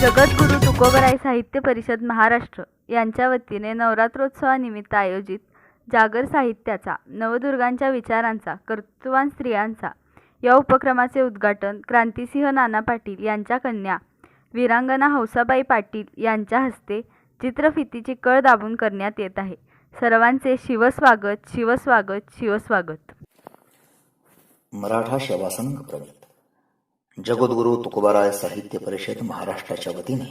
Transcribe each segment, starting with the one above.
जगद्गुरू तुकोबराय साहित्य परिषद महाराष्ट्र यांच्या वतीने नवरात्रोत्सवानिमित्त आयोजित जागर साहित्याचा नवदुर्गांच्या विचारांचा कर्तृत्ववान स्त्रियांचा या उपक्रमाचे उद्घाटन क्रांतिसिंह नाना पाटील यांच्या कन्या वीरांगना हौसाबाई पाटील यांच्या हस्ते चित्रफितीची कळ दाबून करण्यात येत आहे. सर्वांचे शिवस्वागत शिवस्वागत शिवस्वागत. मराठा सेवा संघ प्रणित जगद्गुरू तुकोबाराय साहित्य परिषद महाराष्ट्राच्या वतीने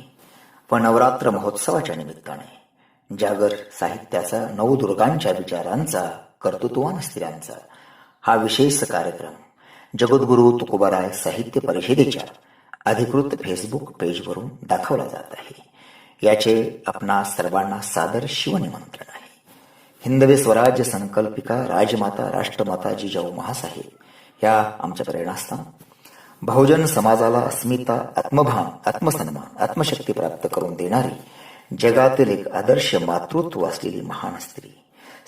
व नवरात्र महोत्सवाच्या निमित्ताने जागर साहित्याचा नवदुर्गांच्या विचारांचा कर्तृत्ववान स्त्रियांचा हा विशेष कार्यक्रम जगद्गुरू तुकोबाराय साहित्य परिषदेच्या अधिकृत फेसबुक पेजवरून दाखवला जात आहे. याचे आपणा सर्वांना सादर शिवनिमंत्रण आहे. हिंदवी स्वराज्य संकल्पिका राजमाता राष्ट्रमाता जिजाऊ महासाहेब ह्या आमच्या प्रेरणास्थान, बहुजन समाजाला अस्मिता, आत्मभान, आत्मसन्मान, आत्मशक्ती प्राप्त करून देणारी जगातील एक आदर्श मातृत्व असलेली महान स्त्री,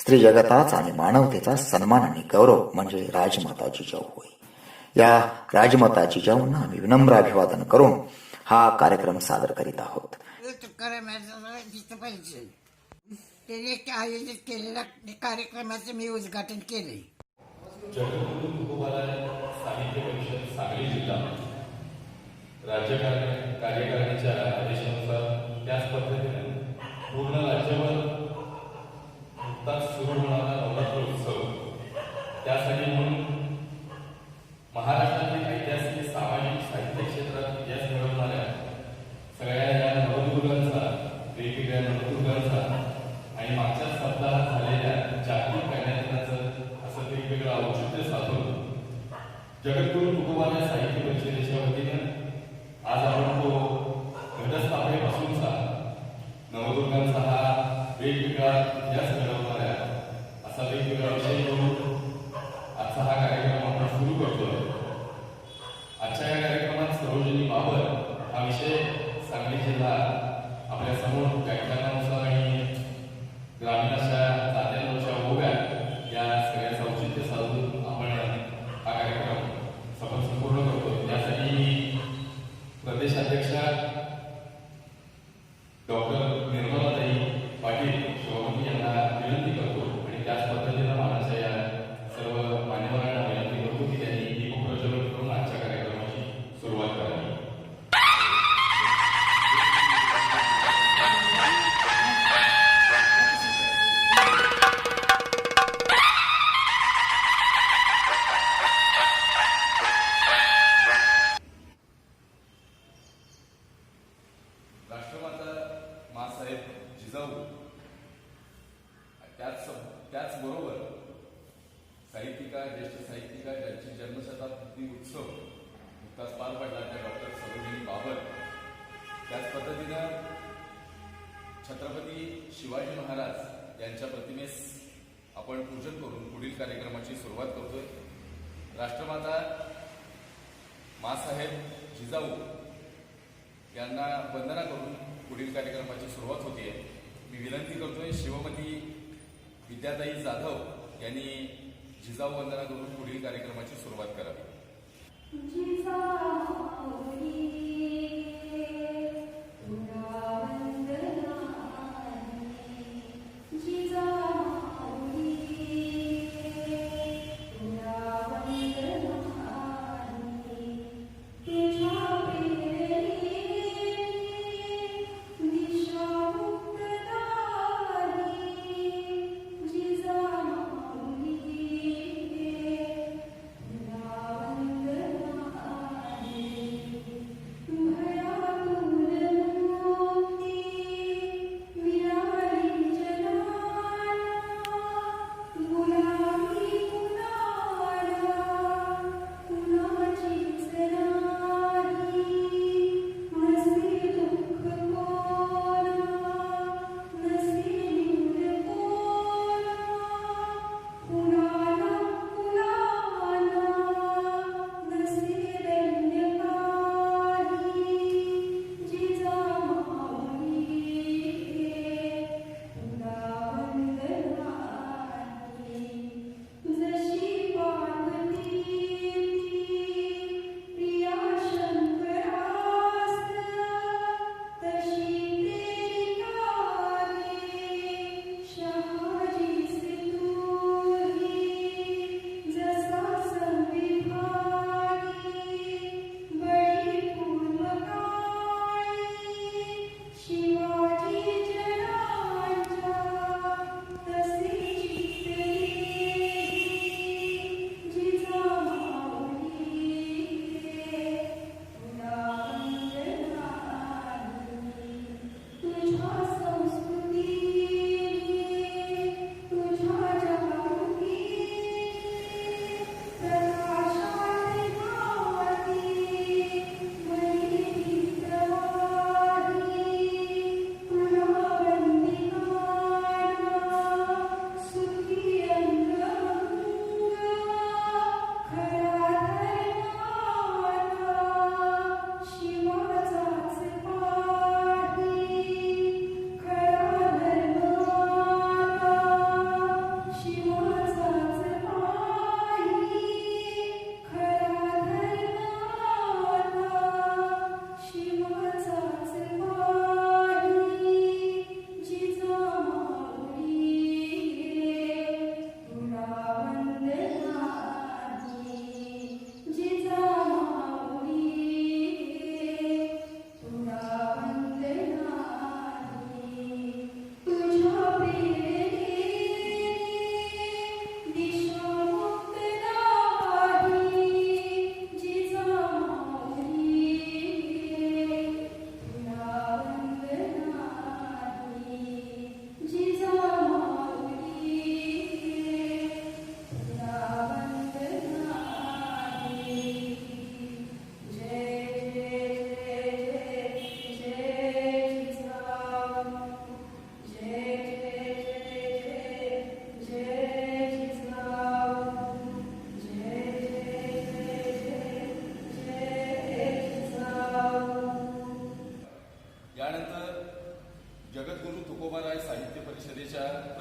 स्त्री जगताचा आणि मानवतेचा सन्मान आणि गौरव म्हणजे राजमाता जिजाऊ होय. या राजमाता जिजाऊंना आम्ही विनम्र अभिवादन करून हा कार्यक्रम सादर करीत आहोत. त्याने आयोजित केलेल्या कार्यक्रमाचे मी उद्घाटन केले. जगद्गुरू तुकोबाराय साहित्य परिषद सांगली जिल्हा राज्य कार्यकारिणीच्या आदेशानुसार त्याच पद्धतीने पूर्ण राज्यभर नुकताच सुरू होणारा नवरात्र उत्सव, त्यासाठी म्हणून महाराष्ट्रातील ऐतिहासिक सामाजिक साहित्य क्षेत्रात इतिहास घडवणाऱ्या सगळ्या या नवदुर्गांचा, वेगवेगळ्या नवदुर्गांचा आणि मागच्या सप्ताहात झालेल्या जागतिक कन्या दिनाचं असं वेगवेगळं औचित्य साधून जगद्गुरू तुकोबाराय साहित्य परिषदेच्या वतीने आज आपण तो घटस्थापनेपासूनचा नवदुर्गांचा हा वेगवेगळा इतिहास घडवणाऱ्या असा वेगवेगळा विषय घेऊन आजचा हा कार्यक्रम आपण सुरू करतोय. आजच्या या कार्यक्रमात सरोजिनी बाबर हा विषय सांगली जिल्हा आपल्या समोर व्याख्यानानुसार आणि ग्रामीण अशा जात्यांच्या ओव्या या सगळ्याचं औचित्य साधून आपण हा कार्यक्रम संपूर्ण करतो. यासाठी प्रदेशाध्यक्षा डॉक्टर निर्मलाताई पाटील शिवमती यांना विनंती करतो आणि त्याच पद्धतीनं मानाच्या या सर्व मान्यवरांना विनंती करतो की त्यांनी दीपप्रज्वलन करून आजच्या कार्यक्रमाची सुरुवात करावी. राष्ट्रमाता मासाहेब जिजाऊ त्याचबरोबर साहित्यिका, ज्येष्ठ साहित्यिका ज्यांची जन्मशताब्दी उत्सव नुकताच पार पडला त्या डॉक्टर सरोजिनी बाबर, त्याच पद्धतीनं छत्रपती शिवाजी महाराज यांच्या प्रतिमेस आपण पूजन करून पुढील कार्यक्रमाची सुरुवात करतोय. राष्ट्रमाता मासाहेब जिजाऊ यांना वंदना करून पुढील कार्यक्रमाची सुरुवात होतीये. मी विनंती करतोय शिवमती विद्याताई जाधव यांनी जिजाऊ वंदना करून पुढील कार्यक्रमाची सुरुवात करावी.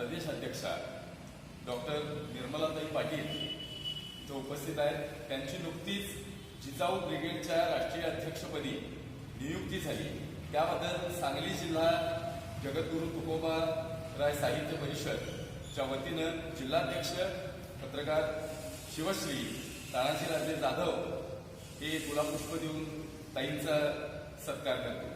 प्रदेश अध्यक्षा डॉक्टर निर्मलाताई पाटील जो उपस्थित आहेत, त्यांची नुकतीच जिजाऊ ब्रिगेडच्या राष्ट्रीय अध्यक्षपदी नियुक्ती झाली. त्याबद्दल सांगली जिल्हा जगद्गुरू तुकोबाराय साहित्य परिषदच्या वतीनं जिल्हाध्यक्ष पत्रकार शिवश्री तानाजीराजे जाधव हे गुलाबपुष्प देऊन ताईंचा सत्कार करतो.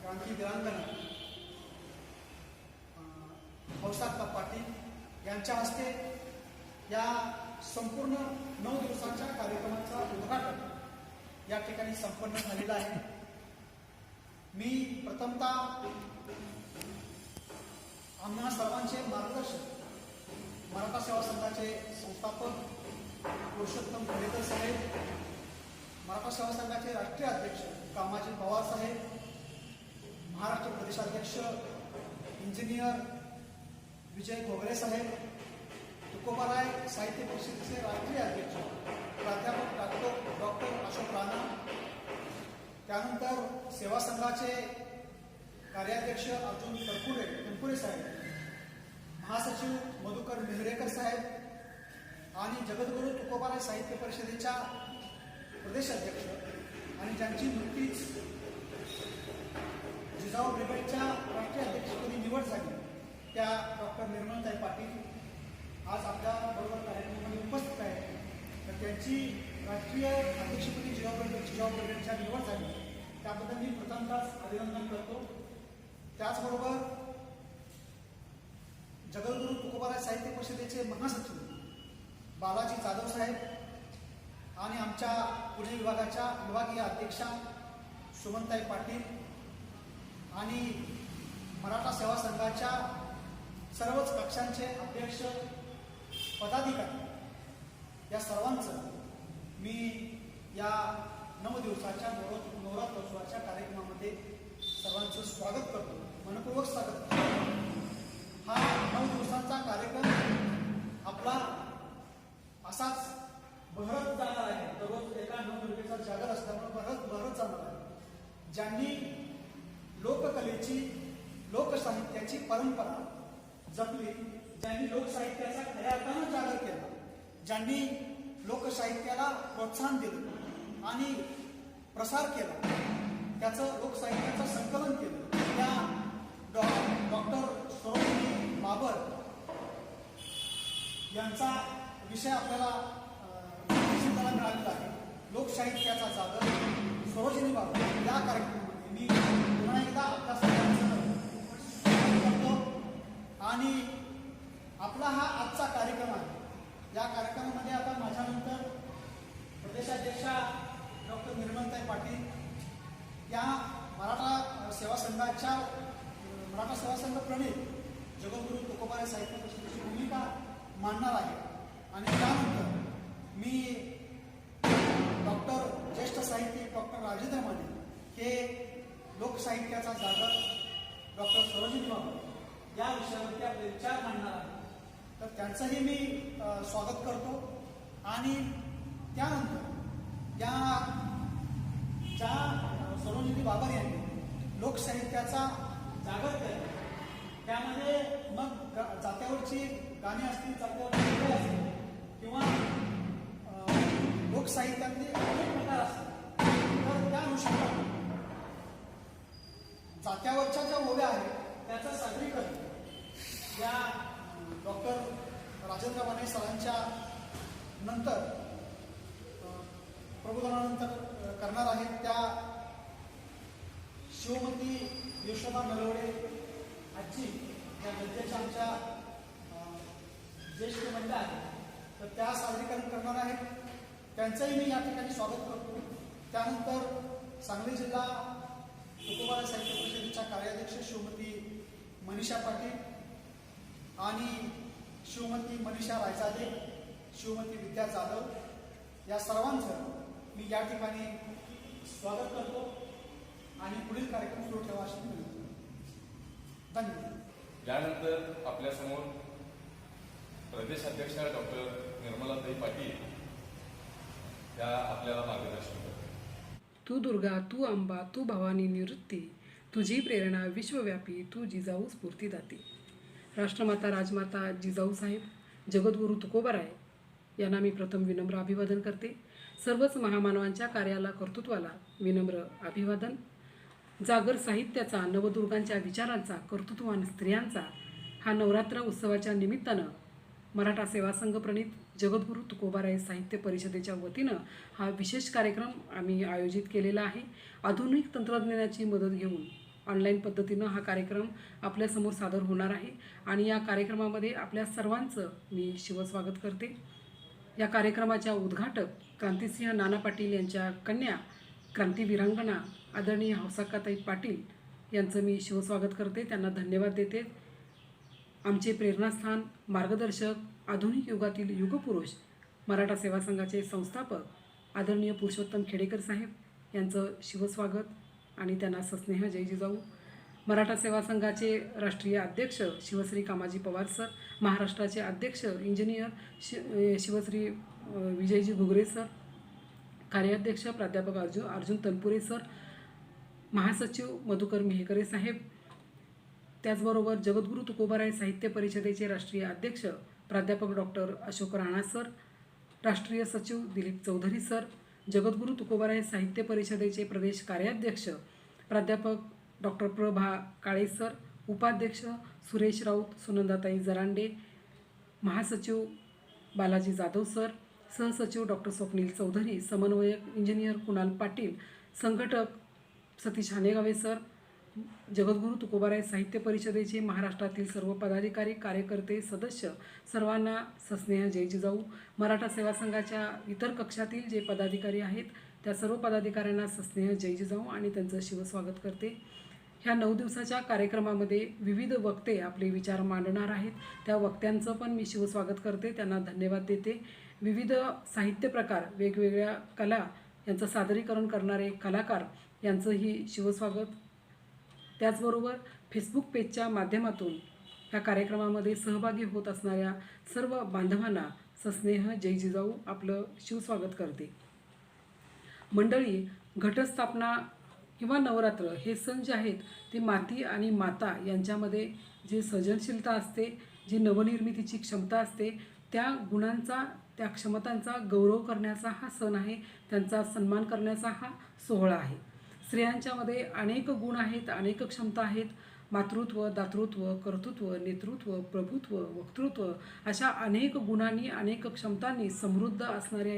क्रांती वीरांगना हौसाक्का पाटील यांच्या हस्ते या संपूर्ण 9 दिवसांच्या कार्यक्रमाचं उद्घाटन या ठिकाणी संपन्न झालेलं आहे. मी प्रथमतः आम्हा सर्वांचे मार्गदर्शक मराठा सेवा संघाचे संस्थापक पुरुषोत्तम खरेकर साहेब, मराठा सेवा संघाचे राष्ट्रीय अध्यक्ष कामाजी पवार साहेब, महाराष्ट्र प्रदेशाध्यक्ष इंजिनियर विजय घोगरे साहेब, तुकोबाराय साहित्य परिषदेचे राष्ट्रीय अध्यक्ष प्राध्यापक डॉक्टर अशोक राणा, त्यानंतर सेवा संघाचे कार्याध्यक्ष अर्जुन तनपुरे साहेब, महासचिव मधुकर मेहरेकर साहेब आणि जगद्गुरू तुकोबाराय साहित्य परिषदेच्या प्रदेश अध्यक्ष आणि ज्यांची नुकतीच जिजाऊ ब्रिगेडच्या राष्ट्रीय अध्यक्षपदी निवड झाली त्या डॉक्टर निर्मलाताई पाटील आज आपल्या बरोबर कार्यक्रमामध्ये उपस्थित आहेत. तर त्यांची राष्ट्रीय अध्यक्षपदी जिजाऊ ब्रिगेडच्या निवड झाली त्याबद्दल मी प्रथमतःच अभिनंदन करतो. त्याचबरोबर जगद्गुरू तुकोबाराय साहित्य परिषदेचे महासचिव बालाजी जाधव साहेब आणि आमच्या पुणे विभागाच्या विभागीय अध्यक्षा सुमनताई पाटील आणि मराठा सेवा संघाच्या सर्वच कक्षांचे अध्यक्ष पदाधिकारी या सर्वांचं मी या 9 दिवसाच्या नवरात्रोत्सवाच्या कार्यक्रमामध्ये सर्वांचं स्वागत करतो, मनपूर्वक स्वागत करतो. हा 9 दिवसांचा कार्यक्रम आपला असाच बहरत जाणार आहे. दररोज एका नवदुर्गेचा जागर असल्यामुळे बहरत जाणार आहे. ज्यांनी लोककलेची लोकसाहित्याची परंपरा जपली, ज्यांनी लोकसाहित्याचा खऱ्या अर्थानं जागर केला, ज्यांनी लोकसाहित्याला प्रोत्साहन दिलं आणि प्रसार केला, त्याचं लोकसाहित्याचं संकलन केलं, त्या डॉक्टर सरोजिनी बाबर यांचा विषय आपल्याला मिळालेला आहे. लोकसाहित्याचा जागर सरोजिनी बाबर या कार्यक्रमामध्ये मी पुन्हा एकदा आपल्या सगळ्यांचं करतो आणि आपला हा आजचा कार्यक्रम आहे. या कार्यक्रमामध्ये आता माझ्यानंतर प्रदेशाध्यक्षा डॉक्टर निर्मलाताई पाटील या मराठा सेवा संघ प्रणित जगद्गुरू तुकोबाराय साहित्य परिषदेची भूमिका मांडणार आहे आणि त्यानंतर मी ज्येष्ठ साहित्यिक डॉक्टर राजेंद्र माने हे लोकसाहित्याचा जागर डॉक्टर सरोजिनी बाबर या विषयावरती आपले विचार मांडणार आहे. तर त्यांचंही मी स्वागत करतो आणि त्यानंतर ज्या सरोजिनी बाबर यांनी लोकसाहित्याचा जागर केला त्यामध्ये मग जात्यावरची गाणी असतील, जात्यावरची गीतं असतील किंवा लोकसाहित्यातले अनेक प्रकार असतात. तर त्या अनुषंगाने जात्यावरच्या ज्या ओव्या आहेत त्याचं सादरीकरण या डॉक्टर राजेंद्र माने सरांच्या नंतर प्रबोधनानंतर करणार आहेत. त्या शिवमती यशोदा नलवडे आजी या गद्याच्या आमच्या ज्येष्ठ महिला आहेत, तर त्या सादरीकरण करणार आहेत. त्यांचंही मी या ठिकाणी स्वागत करतो. त्यानंतर सांगली जिल्हा तुकोबाराय साहित्य परिषदेच्या कार्याध्यक्ष श्रीमती मनीषा पाटील आणि श्रीमती मनीषा रायजादे, श्रीमती विद्या जाधव या सर्वांचं मी या ठिकाणी स्वागत करतो आणि पुढील कार्यक्रम सुरू ठेवा अशी विनंती. धन्यवाद. यानंतर आपल्यासमोर प्रदेशाध्यक्षा डॉक्टर निर्मलाताई पाटील त्या आपल्याला मार्गदर्शन करतात. तू दुर्गा, तू अंबा, तू भवानी निवृत्ती, तुझी प्रेरणा विश्वव्यापी, तू जिजाऊ स्फूर्तीदाती. राष्ट्रमाता राजमाता जिजाऊ साहेब, जगद्गुरू तुकोबाराय यांना मी प्रथम विनम्र अभिवादन करते. सर्वच महामानवांच्या कार्याला कर्तृत्वाला विनम्र अभिवादन. जागर साहित्याचा, नवदुर्गांच्या विचारांचा, कर्तृत्ववान स्त्रियांचा हा नवरात्र उत्सवाच्या निमित्तानं मराठा सेवा संघ प्रणित जगद्गुरू तुकोबाराय साहित्य परिषदेच्या वतीनं हा विशेष कार्यक्रम आम्ही आयोजित केलेला आहे. आधुनिक तंत्रज्ञानाची मदत घेऊन ऑनलाईन पद्धतीनं हा कार्यक्रम आपल्यासमोर सादर होणार आहे आणि या कार्यक्रमामध्ये आपल्या सर्वांचं मी शिवस्वागत करते. या कार्यक्रमाच्या उद्घाटक क्रांतिसिंह नाना पाटील यांच्या कन्या क्रांतीवीरांगना आदरणीय हौसाकाताई पाटील यांचं मी शिवस्वागत करते, त्यांना धन्यवाद देते. आमचे प्रेरणास्थान, मार्गदर्शक, आधुनिक युगातील युगपुरुष, मराठा सेवा संघाचे संस्थापक आदरणीय पुरुषोत्तम खेडेकर साहेब यांचं शिवस्वागत आणि त्यांना सस्नेह जय जिजाऊ. मराठा सेवा संघाचे राष्ट्रीय अध्यक्ष शिवश्री कामाजी पवार सर, महाराष्ट्राचे अध्यक्ष इंजिनियर शिवश्री विजयजी घुगरे सर, कार्याध्यक्ष प्राध्यापक अर्जुन तनपुरे सर, महासचिव मधुकर मेहकरे साहेब, त्याचबरोबर जगद्गुरू तुकोबाराय साहित्य परिषदेचे राष्ट्रीय अध्यक्ष प्राध्यापक डॉक्टर अशोक राणा सर, राष्ट्रीय सचिव दिलीप चौधरी सर, जगद्गुरू तुकोबाराय साहित्य परिषदेचे प्रदेश कार्याध्यक्ष प्राध्यापक डॉक्टर प्रभा काळे सर, उपाध्यक्ष सुरेश राऊत, सुनंदाताई जरांडे, महासचिव बालाजी जाधव सर, सहसचिव डॉक्टर स्वप्नील चौधरी, समन्वयक इंजिनियर कुणाल पाटील, संघटक सतीश हानेगावे सर, जगद्गुरू तुकोबाराय साहित्य परिषदेचे महाराष्ट्रातील सर्व पदाधिकारी, कार्यकर्ते, सदस्य सर्वांना सस्नेह जय जिजाऊ. मराठा सेवा संघाच्या इतर कक्षातील जे पदाधिकारी आहेत त्या सर्व पदाधिकाऱ्यांना सस्नेह जय जिजाऊ आणि त्यांचं शिवस्वागत करते. ह्या 9 दिवसाच्या कार्यक्रमामध्ये विविध वक्ते आपले विचार मांडणार आहेत. त्या वक्त्यांचं पण मी शिवस्वागत करते, त्यांना धन्यवाद देते. विविध साहित्य प्रकार, वेगवेगळ्या कला यांचं सादरीकरण करणारे कलाकार यांचंही शिवस्वागत. त्याचबरोबर फेसबुक पेजच्या माध्यमातून या कार्यक्रमामध्ये सहभागी होत असणाऱ्या सर्व बांधवांना सस्नेह जय जिजाऊ आपलं शिवस्वागत करते. मंडळी, घटस्थापना किंवा नवरात्र हे सण जे आहेत ते माती आणि माता यांच्यामध्ये जे सर्जनशीलता असते, जी नवनिर्मितीची क्षमता असते, त्या गुणांचा, त्या क्षमतांचा गौरव करण्याचा हा सण आहे, त्यांचा सन्मान करण्याचा हा सोहळा आहे. स्त्रियांच्यामध्ये अनेक गुण आहेत, अनेक क्षमता आहेत. मातृत्व, दातृत्व, कर्तृत्व, नेतृत्व, प्रभुत्व, वक्तृत्व अशा अनेक गुणांनी, अनेक क्षमतांनी समृद्ध असणाऱ्या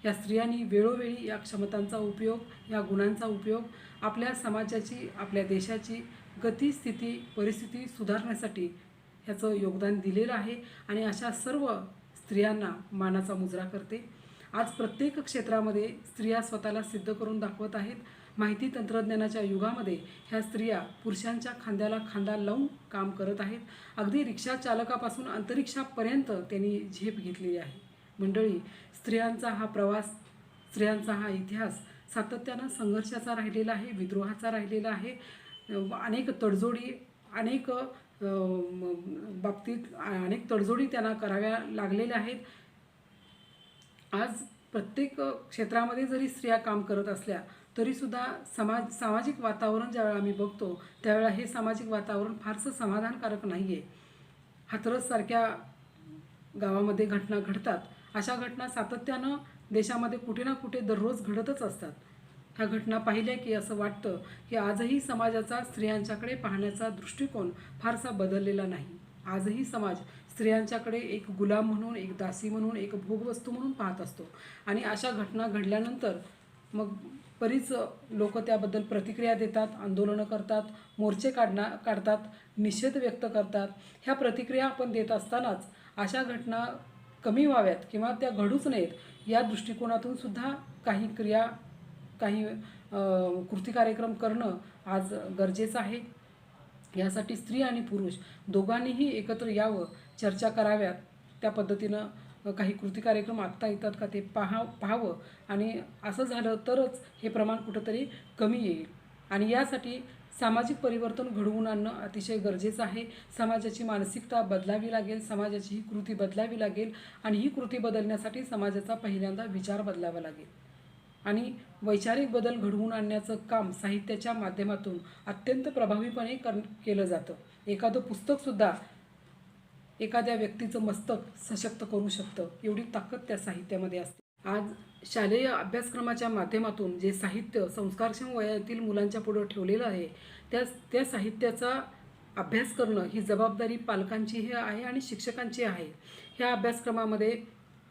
या स्त्रियांनी वेळोवेळी या क्षमतांचा उपयोग, या गुणांचा उपयोग आपल्या समाजाची, आपल्या देशाची गती, स्थिती, परिस्थिती सुधारण्यासाठी ह्याचं योगदान दिलेलं आहे आणि अशा सर्व स्त्रियांना मानाचा मुजरा करते. आज प्रत्येक क्षेत्रामध्ये स्त्रिया स्वतःला सिद्ध करून दाखवत आहेत. माहिती तंत्रज्ञानाच्या युगामध्ये ह्या स्त्रिया पुरुषांच्या खांद्याला खांदा लावून काम करत आहेत. अगदी रिक्षा चालकापासून अंतरिक्षापर्यंत त्यांनी झेप घेतलेली आहे. मंडळी, स्त्रियांचा हा प्रवास, स्त्रियांचा हा इतिहास सातत्यानं संघर्षाचा राहिलेला आहे, विद्रोहाचा राहिलेला आहे. अनेक तडजोडी, अनेक बाबतीत अनेक तडजोडी त्यांना कराव्या लागलेल्या आहेत. आज प्रत्येक क्षेत्रामध्ये जरी स्त्रिया काम करत असल्या तरीसुद्धा सामाजिक वातावरण ज्यावेळेला आम्ही बघतो त्यावेळेला हे सामाजिक वातावरण फारसं समाधानकारक नाही आहे. हाथरससारख्या गावामध्ये घटना घडतात. अशा घटना सातत्यानं देशामध्ये कुठे ना कुठे दररोज घडतच असतात. ह्या घटना पाहिल्या की असं वाटतं की आजही समाजाचा स्त्रियांच्याकडे पाहण्याचा दृष्टिकोन फारसा बदललेला नाही. आजही समाज स्त्रियांच्याकडे एक गुलाम म्हणून, एक दासी म्हणून, एक भोगवस्तू म्हणून पाहत असतो आणि अशा घटना घडल्यानंतर मग बरीच लोक त्याबद्दल प्रतिक्रिया देतात, आंदोलनं करतात, मोर्चे काढतात, निषेध व्यक्त करतात. ह्या प्रतिक्रिया आपण देत असतानाच अशा घटना कमी व्हाव्यात किंवा त्या घडूच नयेत या दृष्टिकोनातून सुद्धा काही क्रिया, काही कृती कार्यक्रम करणं आज गरजेचं आहे. यासाठी स्त्री आणि पुरुष दोघांनीही एकत्र यावं, चर्चा कराव्यात, त्या पद्धतीनं काही कृती कार्यक्रम आखता येतात का ते पाहावं आणि असं झालं तरच हे प्रमाण कुठंतरी कमी येईल. आणि यासाठी सामाजिक परिवर्तन घडवून आणणं अतिशय गरजेचं आहे. समाजाची मानसिकता बदलावी लागेल, समाजाची ही कृती बदलावी लागेल आणि ही कृती बदलण्यासाठी समाजाचा पहिल्यांदा विचार बदलावा लागेल. आणि वैचारिक बदल घडवून आणण्याचं काम साहित्याच्या माध्यमातून अत्यंत प्रभावीपणे केलं जातं. एखादं पुस्तकसुद्धा एखाद्या व्यक्तीचं मस्तक सशक्त करू शकतं, एवढी ताकद त्या साहित्यामध्ये असते. आज शालेय अभ्यासक्रमाच्या माध्यमातून जे साहित्य संस्कारक्षम वयातील मुलांच्या पुढं ठेवलेलं आहे, त्या साहित्याचा अभ्यास करणं ही जबाबदारी पालकांचीही आहे आणि शिक्षकांची आहे. ह्या अभ्यासक्रमामध्ये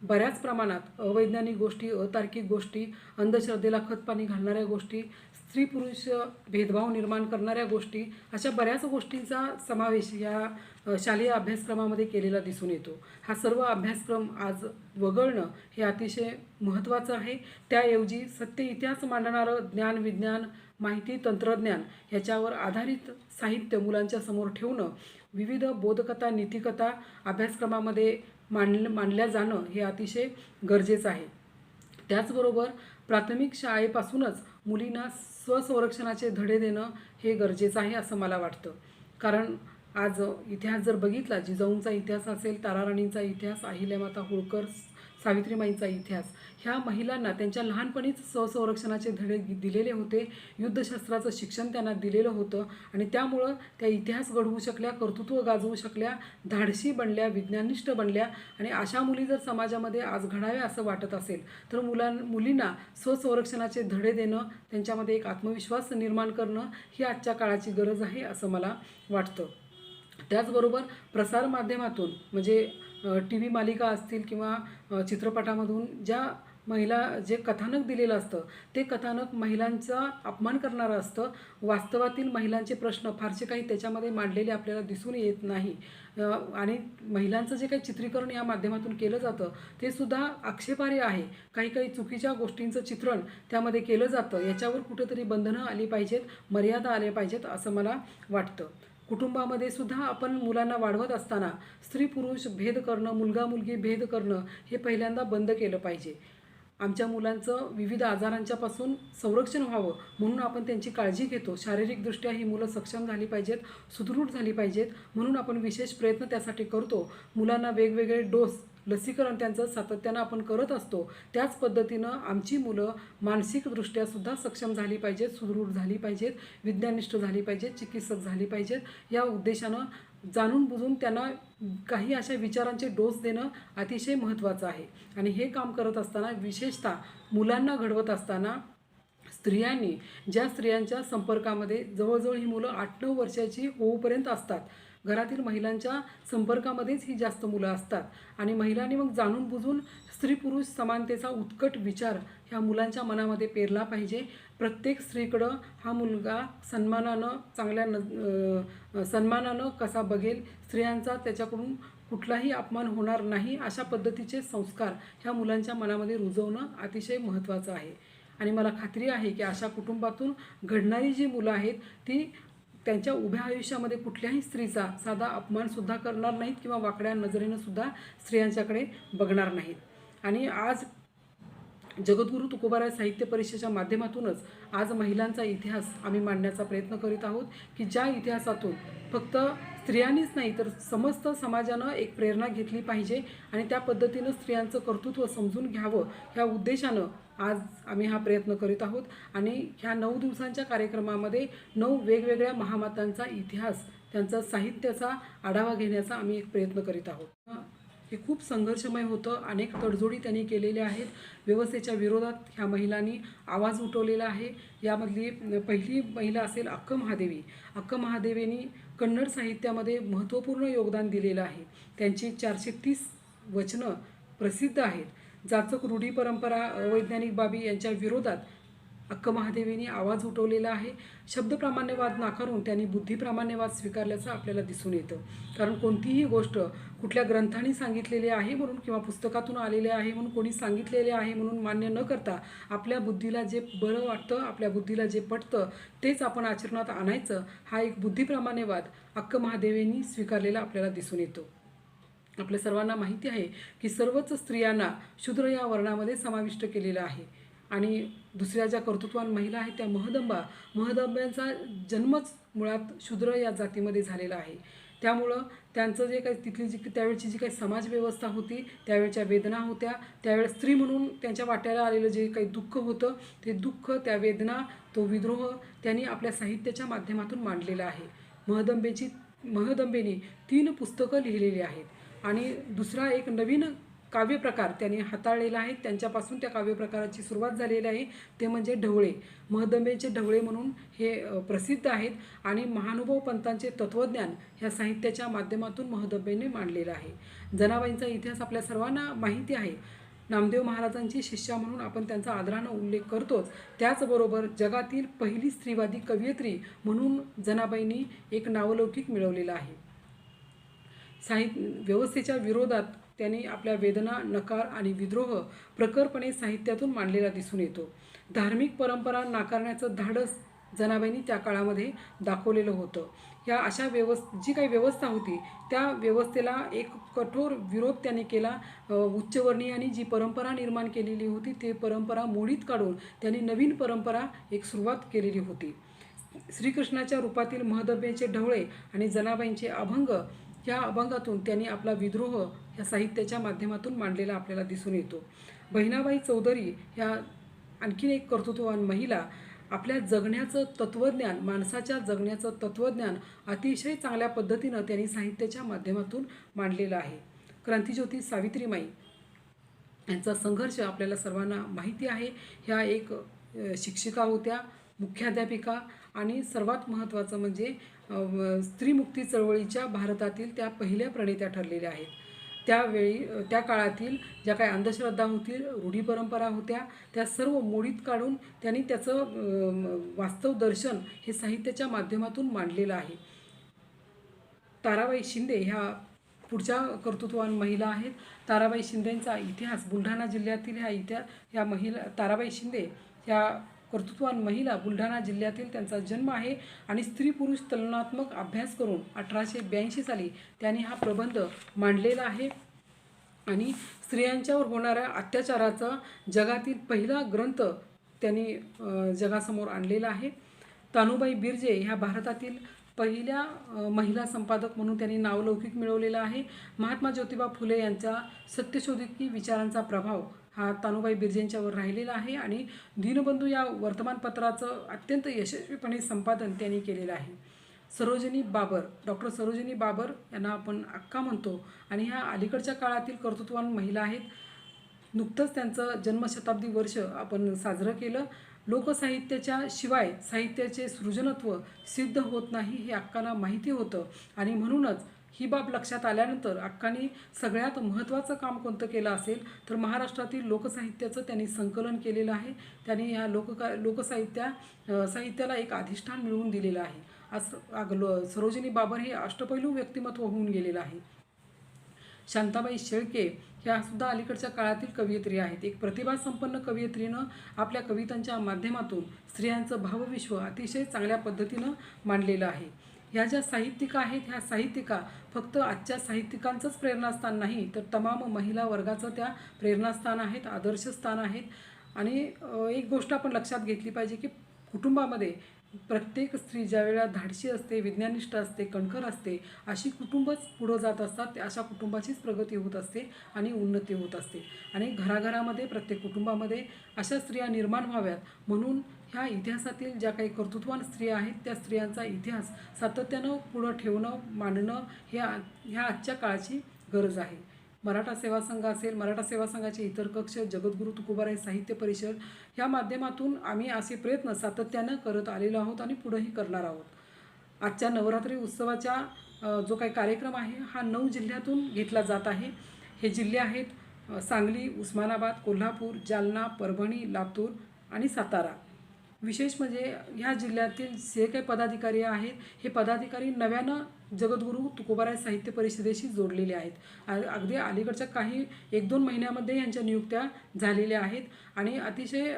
बऱ्याच प्रमाणात अवैज्ञानिक गोष्टी, अतार्किक गोष्टी, अंधश्रद्धेला खतपाणी घालणाऱ्या गोष्टी, स्त्री पुरुष भेदभाव निर्माण करणाऱ्या गोष्टी, अशा बऱ्याच गोष्टींचा समावेश या शालेय अभ्यासक्रमामध्ये केलेला दिसून येतो. हा सर्व अभ्यासक्रम आज वगळणं हे अतिशय महत्त्वाचं आहे. त्याऐवजी सत्य इतिहास मांडणारं ज्ञान, विज्ञान, माहिती, तंत्रज्ञान ह्याच्यावर आधारित साहित्य मुलांच्या समोर ठेवणं, विविध बोधकथा, नीतिकथा अभ्यासक्रमामध्ये मांडल्या जाणं हे अतिशय गरजेचं आहे. त्याचबरोबर प्राथमिक शाळेपासूनच मुलींना स्वसंरक्षणाचे धडे देणं हे गरजेचं आहे असं मला वाटतं. कारण आज इतिहास जर बघितला, जिजाऊंचा इतिहास असेल, ताराराणींचा इतिहास, अहिल्यामाता होळकर, सावित्रीमाईंचा इतिहास, ह्या महिलांना त्यांच्या लहानपणीच स्वसंरक्षणाचे धडे दिलेले होते, युद्धशास्त्राचं शिक्षण त्यांना दिलेलं होतं आणि त्यामुळं त्या इतिहास घडवू शकल्या, कर्तृत्व गाजवू शकल्या, धाडसी बनल्या, विज्ञानिष्ठ बनल्या. आणि अशा मुली जर समाजामध्ये आज घडाव्या असं वाटत असेल तर मुलींना स्वसंरक्षणाचे धडे देणं, त्यांच्यामध्ये एक आत्मविश्वास निर्माण करणं ही आजच्या काळाची गरज आहे असं मला वाटतं. त्याचबरोबर प्रसारमाध्यमातून म्हणजे टी व्ही मालिका असतील किंवा चित्रपटामधून जे कथानक दिलेलं असतं ते कथानक महिलांचा अपमान करणारं असतं. वास्तवातील महिलांचे प्रश्न फारसे काही त्याच्यामध्ये मांडलेले आपल्याला दिसून येत नाही. आणि महिलांचं जे काही चित्रीकरण या माध्यमातून केलं जातं ते सुद्धा आक्षेपार्ह आहे. काही चुकीच्या गोष्टींचं चित्रण त्यामध्ये केलं जातं. याच्यावर कुठंतरी बंधनं आली पाहिजेत, मर्यादा आल्या पाहिजेत असं मला वाटतं. कुटुंबामध्ये सुद्धा आपण मुलांना वाढवत असताना स्त्री पुरुष भेद करणं, मुलगा मुलगी भेद करणं हे पहिल्यांदा बंद केलं पाहिजे. आमच्या मुलांचं विविध आजारांच्यापासून संरक्षण व्हावं म्हणून आपण त्यांची काळजी घेतो. शारीरिकदृष्ट्या ही मुलं सक्षम झाली पाहिजेत, सुदृढ झाली पाहिजेत म्हणून आपण विशेष प्रयत्न त्यासाठी करतो. मुलांना वेगवेगळे डोस, लसीकरण त्यांचं सातत्यानं आपण करत असतो. त्याच पद्धतीनं आमची मुलं मानसिकदृष्ट्यासुद्धा सक्षम झाली पाहिजेत, सुदृढ झाली पाहिजेत, विज्ञानिष्ठ झाली पाहिजेत, चिकित्सक झाली पाहिजेत. या उद्देशानं जाणून बुजून त्यांना काही अशा विचारांचे डोस देणं अतिशय महत्त्वाचं आहे. आणि हे काम करत असताना विशेषतः मुलांना घडवत असताना स्त्रियांनी, ज्या स्त्रियांच्या संपर्कामध्ये जवळजवळ ही मुलं 8-9 वर्षाची होऊपर्यंत असतात, घरातील महिलांच्या संपर्कामध्येच ही जास्त मुलं असतात आणि महिलांनी मग जाणून बुजून स्त्री पुरुष समानतेचा उत्कट विचार ह्या मुलांच्या मनामध्ये पेरला पाहिजे. प्रत्येक स्त्रीकडं हा मुलगा सन्मानानं कसा बघेल, स्त्रियांचा त्याच्याकडून कुठलाही अपमान होणार नाही, अशा पद्धतीचे संस्कार ह्या मुलांच्या मनामध्ये रुजवणं अतिशय महत्त्वाचं आहे. आणि मला खात्री आहे की अशा कुटुंबातून घडणारी जी मुलं आहेत ती त्यांच्या उभ्या आयुष्यामध्ये कुठल्याही स्त्रीचा साधा अपमानसुद्धा करणार नाहीत किंवा वाकड्या नजरेनं सुद्धा स्त्रियांच्याकडे बघणार नाहीत. आणि आज जगद्गुरू तुकोबाराय साहित्य परिषदेच्या माध्यमातूनच आज महिलांचा इतिहास आम्ही मांडण्याचा प्रयत्न करीत आहोत की ज्या इतिहासातून फक्त स्त्रियांनीच नाही तर समस्त समाजानं एक प्रेरणा घेतली पाहिजे आणि त्या पद्धतीनं स्त्रियांचं कर्तृत्व समजून घ्यावं ह्या उद्देशानं आज आम्ही हा प्रयत्न करीत आहोत. आणि ह्या 9 दिवसांच्या कार्यक्रमामध्ये 9 वेगवेगळ्या महामातांचा इतिहास, त्यांचा साहित्याचा आढावा घेण्याचा आम्ही एक प्रयत्न करीत आहोत. हे खूप संघर्षमय होतं. अनेक तडजोडी त्यांनी केलेल्या आहेत. व्यवस्थेच्या विरोधात ह्या महिलांनी आवाज उठवलेला आहे. यामधली पहिली महिला असेल अक्क महादेवी. अक्क महादेवींनी कन्नड साहित्यामध्ये महत्त्वपूर्ण योगदान दिलेलं आहे. त्यांची 430 वचनं प्रसिद्ध आहेत. जाचक रूढी परंपरा, अवैज्ञानिक बाबी यांच्या विरोधात अक्क महादेवींनी आवाज उठवलेला आहे. शब्दप्रामाण्यवाद नाकारून त्यांनी बुद्धिप्रामाण्यवाद स्वीकारल्याचं आपल्याला दिसून येतं. कारण कोणतीही गोष्ट कुठल्या ग्रंथांनी सांगितलेली आहे म्हणून किंवा पुस्तकातून आलेले आहे म्हणून, कोणी सांगितलेले आहे म्हणून मान्य न करता आपल्या बुद्धीला जे बरं वाटतं, आपल्या बुद्धीला जे पटतं तेच आपण आचरणात आणायचं, हा एक बुद्धिप्रामाण्यवाद अक्क महादेवींनी स्वीकारलेला आपल्याला दिसून येतो. आपल्या सर्वांना माहिती आहे की सर्वच स्त्रियांना शूद्र या वर्णामध्ये समाविष्ट केलेलं आहे. आणि दुसऱ्या ज्या कर्तृत्वान महिला आहेत त्या महदंब्यांचा जन्मच मुळात शूद्र या जातीमध्ये झालेला आहे. त्यामुळं त्यांचं जे काही तिथली जी त्यावेळची जी काही समाजव्यवस्था होती, त्यावेळच्या वेदना होत्या, त्यावेळेस स्त्री म्हणून त्यांच्या वाट्याला आलेलं जे काही दुःख होतं, ते दुःख, त्या वेदना, तो विद्रोह त्यांनी आपल्या साहित्याच्या माध्यमातून मांडलेला आहे. महदंबेने 3 पुस्तकं लिहिलेली आहेत आणि दुसरा एक नवीन काव्यप्रकार त्यांनी हाताळलेला आहे. त्यांच्यापासून त्या काव्यप्रकाराची सुरुवात झालेली आहे, ते म्हणजे ढवळे. महदंबेचे ढवळे म्हणून हे प्रसिद्ध आहेत आणि महानुभाव पंतांचे तत्त्वज्ञान ह्या साहित्याच्या माध्यमातून महदंबेने मांडलेलं आहे. जनाबाईंचा इतिहास आपल्या सर्वांना माहिती आहे. नामदेव महाराजांची शिष्या म्हणून आपण त्यांचा आदरानं उल्लेख करतोच. त्याचबरोबर जगातील पहिली स्त्रीवादी कवयित्री म्हणून जनाबाईंनी एक नावलौकिक मिळवलेला आहे. व्यवस्थेच्या विरोधात त्यांनी आपल्या वेदना, नकार आणि विद्रोह प्रखरपणे साहित्यातून मांडलेला दिसून येतो. धार्मिक परंपरा नाकारण्याचं धाडस जनाबाईंनी त्या काळामध्ये दाखवलेलं होतं. या अशा जी काही व्यवस्था होती त्या व्यवस्थेला एक कठोर विरोध त्यांनी केला. उच्चवर्णीयांनी जी परंपरा निर्माण केलेली होती ते परंपरा मोडीत काढून त्यांनी नवीन परंपरा एक सुरुवात केलेली होती. श्रीकृष्णाच्या रूपातील महदंबेचे ढवळे आणि जनाबाईंचे अभंग, या अभंगातून त्यांनी आपला विद्रोह या साहित्याच्या माध्यमातून मांडलेला आपल्याला दिसून येतो. बहिणाबाई चौधरी ह्या आणखीन एक कर्तृत्ववान महिला आपल्या जगण्याचं तत्त्वज्ञान, माणसाच्या जगण्याचं तत्त्वज्ञान अतिशय चांगल्या पद्धतीनं त्यांनी साहित्याच्या माध्यमातून मांडलेलं आहे. क्रांतिज्योती सावित्रीमाई यांचा संघर्ष आपल्याला सर्वांना माहिती आहे. ह्या एक शिक्षिका होत्या, मुख्याध्यापिका आणि सर्वात महत्त्वाचं म्हणजे स्त्रीमुक्ती चळवळीच्या भारतातील त्या पहिल्या प्रणेत्या ठरलेल्या आहेत. त्या काळातील ज्या काही अंधश्रद्धा होतील, रूढी परंपरा होत्या, त्या सर्व मोडीत काढून त्यांनी त्याचं वास्तव दर्शन हे साहित्याच्या माध्यमातून मांडलेलं आहे. ताराबाई शिंदे ह्या पुढच्या कर्तृत्ववान महिला आहेत. ताराबाई शिंदेंचा इतिहास बुलढाणा जिल्ह्यातील ह्या महिला ताराबाई शिंदे ह्या कर्तृत्ववान महिला बुलढाणा जिल्ह्यातील त्यांचा जन्म आहे आणि स्त्री पुरुष तुलनात्मक अभ्यास करून 1882 साली त्यांनी हा प्रबंध मांडलेला आहे आणि स्त्रियांच्यावर होणाऱ्या अत्याचाराचा जगातील पहिला ग्रंथ त्यांनी जगासमोर आणलेला आहे. तानुबाई बिर्जे ह्या भारतातील पहिल्या महिला संपादक म्हणून त्यांनी नावलौकिक मिळवलेला आहे. महात्मा ज्योतिबा फुले यांचा सत्यशोधकी विचारांचा प्रभाव हा तानुबाई बिर्जेंच्यावर राहिलेला आहे आणि दीनबंधू या वर्तमानपत्राचं अत्यंत यशस्वीपणे संपादन त्यांनी केलेलं आहे. सरोजिनी बाबर, डॉक्टर सरोजिनी बाबर यांना आपण अक्का म्हणतो आणि ह्या अलीकडच्या काळातील कर्तृत्ववान महिला आहेत. नुकतंच त्यांचं जन्मशताब्दी वर्ष आपण साजरं केलं. लोकसाहित्याच्या शिवाय साहित्याचे सृजनत्व सिद्ध होत नाही हे अक्कांना माहिती होतं आणि म्हणूनच ही बाब लक्षात आल्यानंतर अक्कांनी सगळ्यात महत्त्वाचं काम कोणतं केलं असेल तर महाराष्ट्रातील लोकसाहित्याचं त्यांनी संकलन केलेलं आहे. त्यांनी ह्या साहित्याला एक अधिष्ठान मिळवून दिलेलं आहे. आज सरोजिनी बाबर हे अष्टपैलू व्यक्तिमत्व होऊन गेलेलं आहे. शांताबाई शेळके ह्या सुद्धा अलीकडच्या काळातील कवयित्री आहेत. एक प्रतिभासंपन्न कवयित्रीनं आपल्या कवितांच्या माध्यमातून स्त्रियांचं भावविश्व अतिशय चांगल्या पद्धतीनं मांडलेलं आहे. ह्या ज्या साहित्यिका आहेत ह्या साहित्यिका फक्त आजच्या साहित्यिकांचंच प्रेरणास्थान नाही तर तमाम महिला वर्गाचं त्या प्रेरणास्थान आहेत, आदर्शस्थान आहेत. आणि एक गोष्ट आपण लक्षात घेतली पाहिजे की कुटुंबामध्ये प्रत्येक स्त्री ज्या वेळेला धाडशी असते, विज्ञानिष्ठ असते, कणखर असते, अशी कुटुंबच पुढं जात असतात. अशा कुटुंबाचीच प्रगती होत असते आणि उन्नती होत असते आणि घराघरामध्ये प्रत्येक कुटुंबामध्ये अशा स्त्रिया निर्माण व्हाव्यात म्हणून ह्या इतिहासातील ज्या काही कर्तृत्ववान स्त्रिया आहेत त्या स्त्रियांचा इतिहास सातत्यानं पुढं ठेवणं, मांडणं ह्या आजच्या काळाची गरज आहे. मराठा सेवा संघ असेल, मराठा सेवा संघाचे इतर कक्ष, जगद्गुरू तुकोबाराय साहित्य परिषद ह्या माध्यमातून आम्ही असे प्रयत्न सातत्यानं करत आलेलो आहोत आणि पुढेही करणार आहोत. आजच्या नवरात्री उत्सवाचा जो काही कार्यक्रम आहे हा 9 जिल्ह्यातून घेतला जात आहे. हे जिल्हे आहेत सांगली, उस्मानाबाद, कोल्हापूर, जालना, परभणी, लातूर आणि सातारा. विशेष म्हणजे ह्या जिल्ह्यातील जे काही पदाधिकारी आहेत हे पदाधिकारी नव्यानं जगद्गुरू तुकोबाराय साहित्य परिषदेशी जोडलेले आहेत. अगदी अलीकडच्या काही 1-2 महिन्यामध्ये यांच्या नियुक्त्या झालेल्या आहेत आणि अतिशय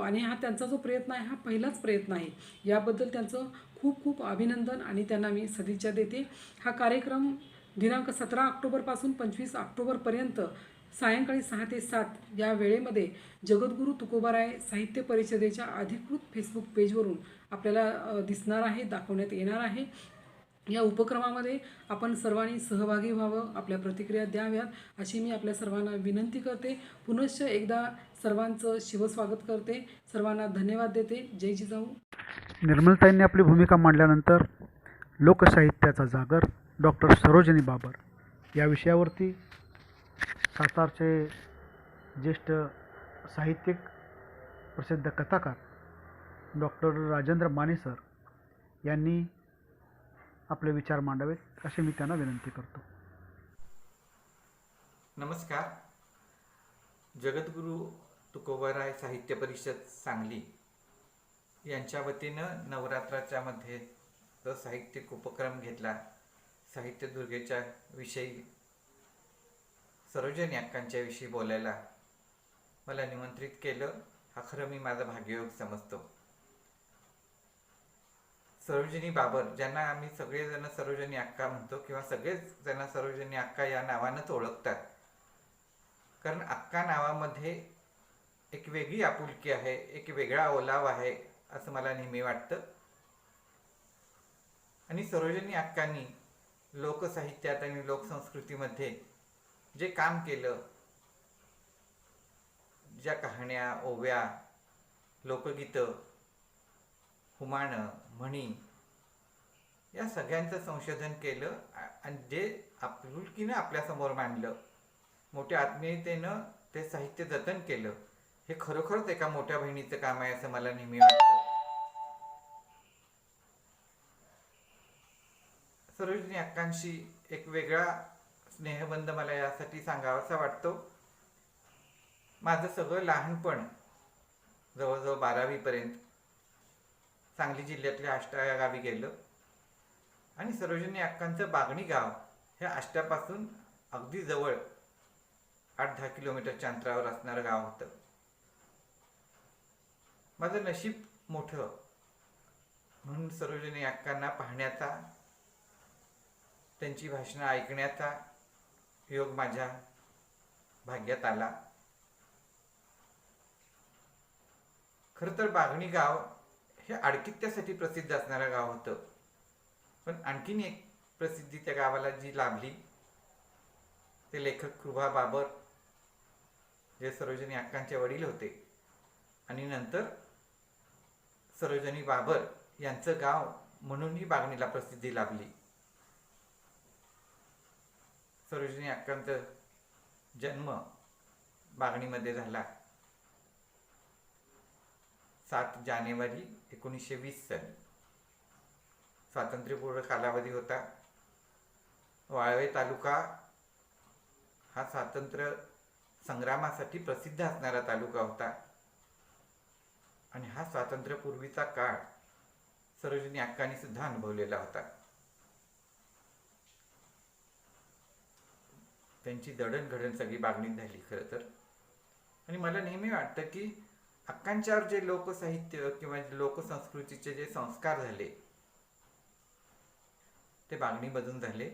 आणि हा त्यांचा जो प्रयत्न आहे हा पहिलाच प्रयत्न आहे. याबद्दल त्यांचं खूप खूप अभिनंदन आणि त्यांना मी सदिच्छा देते. हा कार्यक्रम दिनांक 17 ऑक्टोबरपासून 25 ऑक्टोबरपर्यंत सायंकाळी 6 ते 7 या वेळेमध्ये जगद्गुरू तुकोबाराय साहित्य परिषदेच्या अधिकृत फेसबुक पेजवरून आपल्याला दिसणार आहे, दाखवण्यात येणार आहे. या उपक्रमामध्ये आपण सर्वांनी सहभागी व्हावं, आपल्या प्रतिक्रिया द्याव्यात अशी मी आपल्या सर्वांना विनंती करते. पुनश्च एकदा सर्वांचं शिवस्वागत करते. सर्वांना धन्यवाद देते. जय जिजाऊ. निर्मलताईंनी आपली भूमिका मांडल्यानंतर लोकसाहित्याचा जागर डॉक्टर सरोजिनी बाबर या विषयावरती सातारचे ज्येष्ठ साहित्यिक प्रसिद्ध कथाकार डॉक्टर राजेंद्र माने सर यांनी आपले विचार मांडावेत अशी मी त्यांना विनंती करतो. नमस्कार. जगद्गुरू तुकोबाराय साहित्य परिषद सांगली यांच्या वतीनं नवरात्राच्या मध्ये जो साहित्यिक उपक्रम घेतला, साहित्य दुर्गेच्या विषयी सरोजिनी अक्कांच्या विषयी बोलायला मला निमंत्रित केलं, हा खरं मी माझा भाग्ययोग समजतो. सरोजिनी बाबर, ज्यांना आम्ही सगळेजण सरोजिनी अक्का म्हणतो किंवा सगळेच जण सरोजिनी अक्का या नावानंच ओळखतात, कारण अक्का नावामध्ये एक वेगळी आपुलकी आहे, एक वेगळा ओलाव आहे असं मला नेहमी वाटतं. आणि सरोजिनी अक्कांनी लोकसाहित्यात आणि लोकसंस्कृतीमध्ये जे काम केलं, ज्या कहाण्या, ओव्या, लोकगीतं, हुमाणं, म्हणी या सगळ्यांचं संशोधन केलं आणि जे आपुलकीनं आपल्यासमोर मांडलं, मोठ्या आत्मीयतेनं ते साहित्य जतन केलं, हे खरोखरच एका मोठ्या बहिणीचं काम आहे असं मला नेहमी वाटतं. सरोजिनी अक्कांशी एक वेगळा स्नेहबंध मला यासाठी सांगावासा वाटतो. माझं सगळं लहानपण जवळजवळ 12वीपर्यंत सांगली जिल्ह्यातल्या आष्टा या गावी गेलं आणि सरोजिनी अक्कांचं बागणी गाव हे आष्ट्यापासून अगदी जवळ 8-10 किलोमीटरच्या अंतरावर असणारं गाव होतं. माझं नशीब मोठं म्हणून सरोजिनी अक्कांना पाहण्याचा, त्यांची भाषणं ऐकण्याचा योग माझ्या भाग्यात आला. खरं तर बागणी गाव हे आडकित्त्यासाठी प्रसिद्ध असणारं गाव होतं, पण आणखीन एक प्रसिद्धी त्या गावाला जी लाभली ते लेखक कृपा बाबर, जे सरोजिनी अक्कांचे वडील होते आणि नंतर सरोजिनी बाबर यांचं गाव म्हणूनही बागणीला प्रसिद्धी लाभली. सरोजिनी अक्कांचा जन्म बागणीमध्ये झाला 7 जानेवारी 1920 साली. स्वातंत्र्यपूर्व कालावधी होता. वाळवे तालुका हा स्वातंत्र्य संग्रामासाठी प्रसिद्ध असणारा तालुका होता आणि हा स्वातंत्र्यपूर्वीचा काळ सरोजिनी अक्कांनी सुद्धा अनुभवलेला होता. त्यांची दडणघडण सगळी बागणीत झाली खरं तर. आणि मला नेहमी वाटतं की अक्कांच्यावर जे लोकसाहित्य किंवा लोकसंस्कृतीचे जे संस्कार झाले ते बागणीमधून झाले.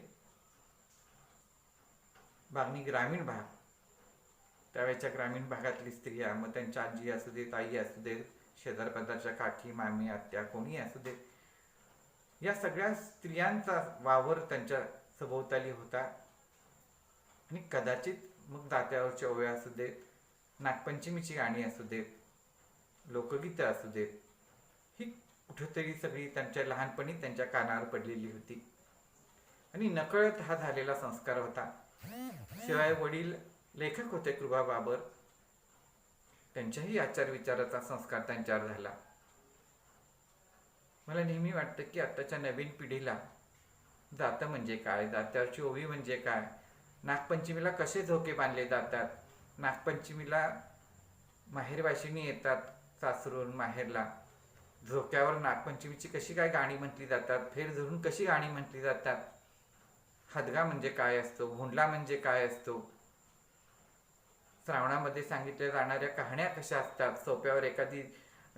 बागणी ग्रामीण भाग, त्यावेळेच्या ग्रामीण भागातली स्त्रिया, मग त्यांच्या आजी असू देत, आई असू देत, शेजारपाजारच्या काकी, मामी, आत्या, कोणी असू देत, या सगळ्या स्त्रियांचा वावर त्यांच्या सभोवताली होता. आणि कदाचित मग दात्यावरच्या ओव्या असू देत, नागपंचमीची गाणी असू देत, लोकगीतं असू देत, ही कुठेतरी सगळी त्यांच्या लहानपणी त्यांच्या कानावर पडलेली होती आणि नकळत हा झालेला संस्कार होता. शिवाय वडील लेखक होते कृपा बाबर, त्यांच्याही आचार विचाराचा संस्कार त्यांच्यावर झाला. मला नेहमी वाटतं की आत्ताच्या नवीन पिढीला जातं म्हणजे काय, दात्यावरची ओवी म्हणजे काय, नागपंचमीला कसे झोके बांधले जातात, नागपंचमीला माहेरवाशिणी येतात सासरून माहेरला, झोक्यावर नागपंचमीची कशी काय गाणी म्हटली जातात, फेर धरून कशी गाणी म्हटली जातात, हदगा म्हणजे काय असतो, भोंडला म्हणजे काय असतो, श्रावणामध्ये सांगितल्या जाणाऱ्या कहाण्या कशा असतात, सोप्यावर एखादी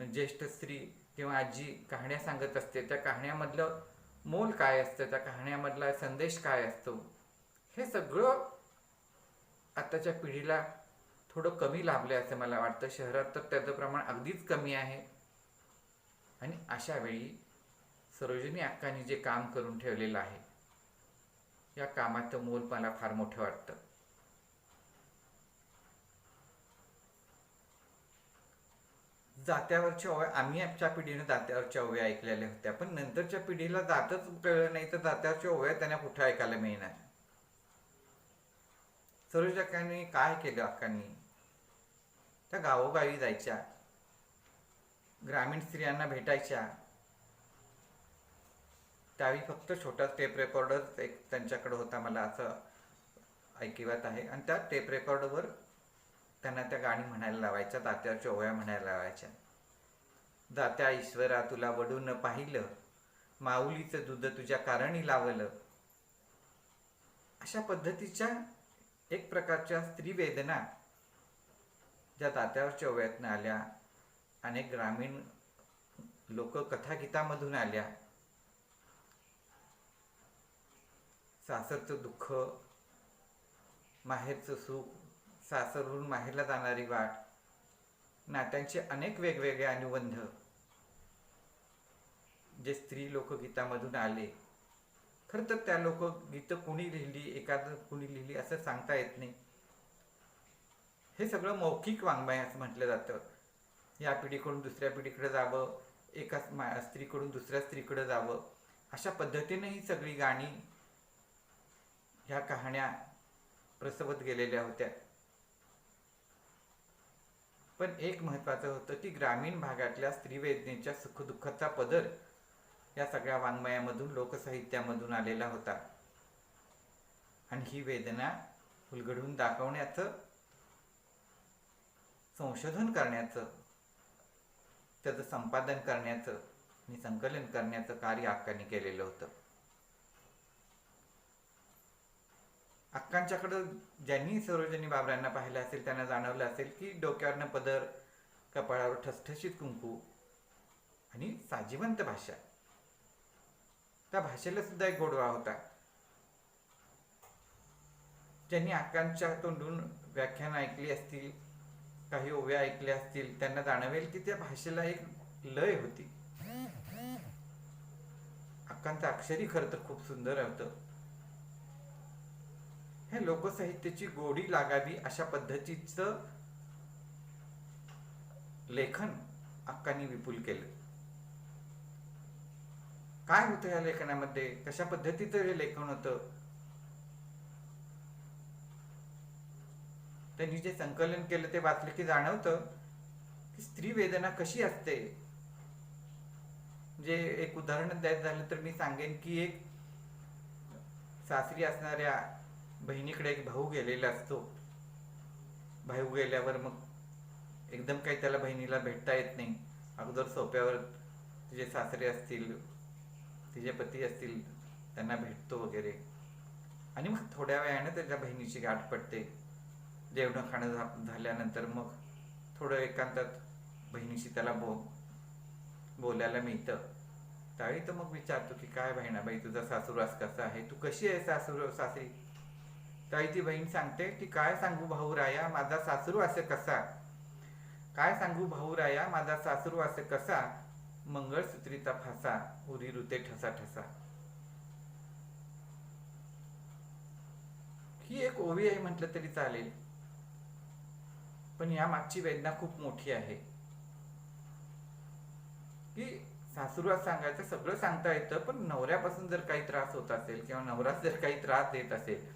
ज्येष्ठ स्त्री किंवा आजी कहाण्या सांगत असते, त्या कहाण्यामधलं मोल काय असतं, त्या कहाण्यामधला संदेश काय असतो, हे सगळं आताच्या पिढीला थोडं कमी लाभलं असं मला वाटतं. शहरात तर त्याचं प्रमाण अगदीच कमी आहे. आणि अशा वेळी सरोजिनी अक्कांनी जे काम करून ठेवलेलं आहे, या कामाचं मोल मला फार मोठं वाटतं. जात्यावरच्या ओव्या, आम्ही आमच्या पिढीने जात्यावरच्या ओव्या ऐकलेल्या होत्या, पण नंतरच्या पिढीला जातच कळलं नाही तर जात्यावरच्या ओव्या त्यांना कुठे ऐकायला मिळणार. सरोज अक्कांनी काय केलं? अक्कांनी त्या गावोगावी जायच्या, ग्रामीण स्त्रियांना भेटायच्या. त्यावेळी फक्त छोटा टेप रेकॉर्डर एक त्यांच्याकडे होता, मला असं ऐकिवात आहे. आणि त्या टेप रेकॉर्डवर त्यांना त्या गाणी म्हणायला लावायच्या, दात्याच्या ओव्या म्हणायला लावायच्या. दात्या ईश्वरा तुला वडून पाहिलं, माऊलीचं दूध तुझ्या कारणी लावलं. अशा पद्धतीच्या एक प्रकारच्या स्त्रीवेदना ज्या दात्यावरच्या ओव्यातनं आल्या, अनेक ग्रामीण लोककथागीतामधून आल्या. सासरचं दुःख, माहेरचं सुख, सासरहून माहेरला जाणारी वाट, नात्यांचे अनेक वेगवेगळे अनुबंध जे स्त्री लोकगीतामधून आले. खरं तर त्या लोकगीतं कुणी लिहिली, एखादं कुणी लिहिली असं सांगता येत नाही. हे सगळं मौखिक वाङ्मय असं म्हटलं जातं. या पिढीकडून दुसऱ्या पिढीकडे जावं, एका स्त्रीकडून दुसऱ्या स्त्रीकडे जावं, अशा पद्धतीने ही सगळी गाणी, ह्या कहाण्या प्रसवत गेलेल्या होत्या. पण एक महत्त्वाचं होतं की ग्रामीण भागातल्या स्त्रीवेदनेच्या सुखदुःखाचा पदर या सगळ्या वाङ्मयामधून, लोकसाहित्यामधून आलेला होता. आणि ही वेदना उलगडून दाखवण्याचं, संशोधन करण्याचं, त्याचं संपादन करण्याचं आणि संकलन करण्याचं कार्य अक्कांनी केलेलं होतं. अक्कांच्याकडं ज्यांनी सरोजिनी बाबरांना पाहिलं असेल त्यांना जाणवलं असेल की डोक्यावरनं पदर, कपाळावर ठसठशीत कुंकू आणि साजिवंत भाषा. त्या भाषेला सुद्धा एक गोडवा होता. ज्यांनी अक्कांच्या तोंडून व्याख्यान ऐकली असतील, काही ओव्या ऐकल्या असतील, त्यांना जाणवेल की त्या भाषेला एक लय होती. अक्कांचं अक्षरी खरं तर खूप सुंदर होतं. हे लोकसाहित्याची गोडी लागावी अशा पद्धतीचं लेखन अक्कांनी विपुल केलं. काय होतं या लेखनामध्ये, कशा पद्धतीचं हे लेखन होतं, त्यांनी जे संकलन केलं ते वाचलं की जाणवतं की स्त्री वेदना कशी असते. जे एक उदाहरण द्यायचं झालं तर मी सांगेन की एक सासरी असणाऱ्या बहिणीकडे एक भाऊ गेलेला असतो. भाऊ गेल्यावर मग एकदम काही त्याला बहिणीला भेटता येत नाही. अगोदर सोप्यावर तिचे सासरे असतील, तिचे पती असतील, त्यांना भेटतो वगैरे. आणि मग थोड्या वेळाने त्याच्या बहिणीची गाठ पडते. जेवण खाणं झाल्यानंतर मग थोडं एकांतात बहिणीशी त्याला बोलायला मिळतं. त्यावेळी तो मग विचारतो की काय बहिणाबाई तुझा सासूरवास कसा आहे, तू कशी आहे सासरी. त्यावेळी ती बहीण सांगते की काय सांगू भाऊराया माझा सासूरवास कसा, काय सांगू भाऊराया माझा सासूरवास कसा, मंगळसूत्रीचा फासा उरी रुते ठसा ठसा. ही एक ओवी आहे म्हटलं तरी चालेल, पण या मागची वेदना खूप मोठी आहे. की सासूरवास सांगायचं सगळं सांगता येतं, पण नवऱ्यापासून जर काही त्रास होत असेल किंवा नवरा जर काही त्रास देत असेल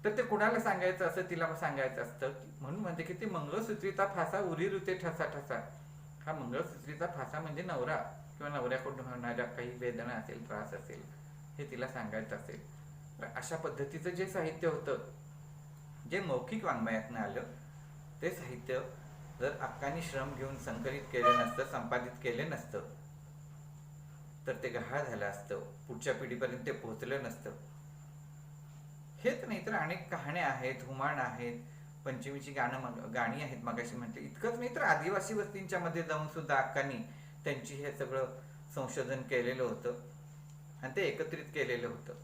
तर ते कुणाला सांगायचं असं तिला सांगायचं असतं. म्हणून म्हणते की ती मंगळसूत्रीचा फासा उरी रुते ठसा ठसा. हा मंगळसूत्रीचा फासा म्हणजे नवरा किंवा नवऱ्याकडून होणाऱ्या काही वेदना असेल, त्रास असेल, हे तिला सांगायचं असेल. तर अशा पद्धतीचं जे साहित्य होतं, जे मौखिक वाङ्मयातनं आलं, ते साहित्य जर अक्कांनी श्रम घेऊन संकलित केलं नसतं, संपादित केलं नसतं, तर ते गहाळ झालं असतं, पुढच्या पिढीपर्यंत ते पोहोचलं नसतं. हेच नाही तर अनेक कहाण्या आहेत, हुमाण आहेत, पंचमीची गाणी आहेत मगाशी म्हटले. इतकंच नाही तर आदिवासी वस्तींच्या मध्ये जाऊन सुद्धा अक्कांनी त्यांची हे सगळं संशोधन केलेलं होतं आणि ते एकत्रित केलेलं होतं.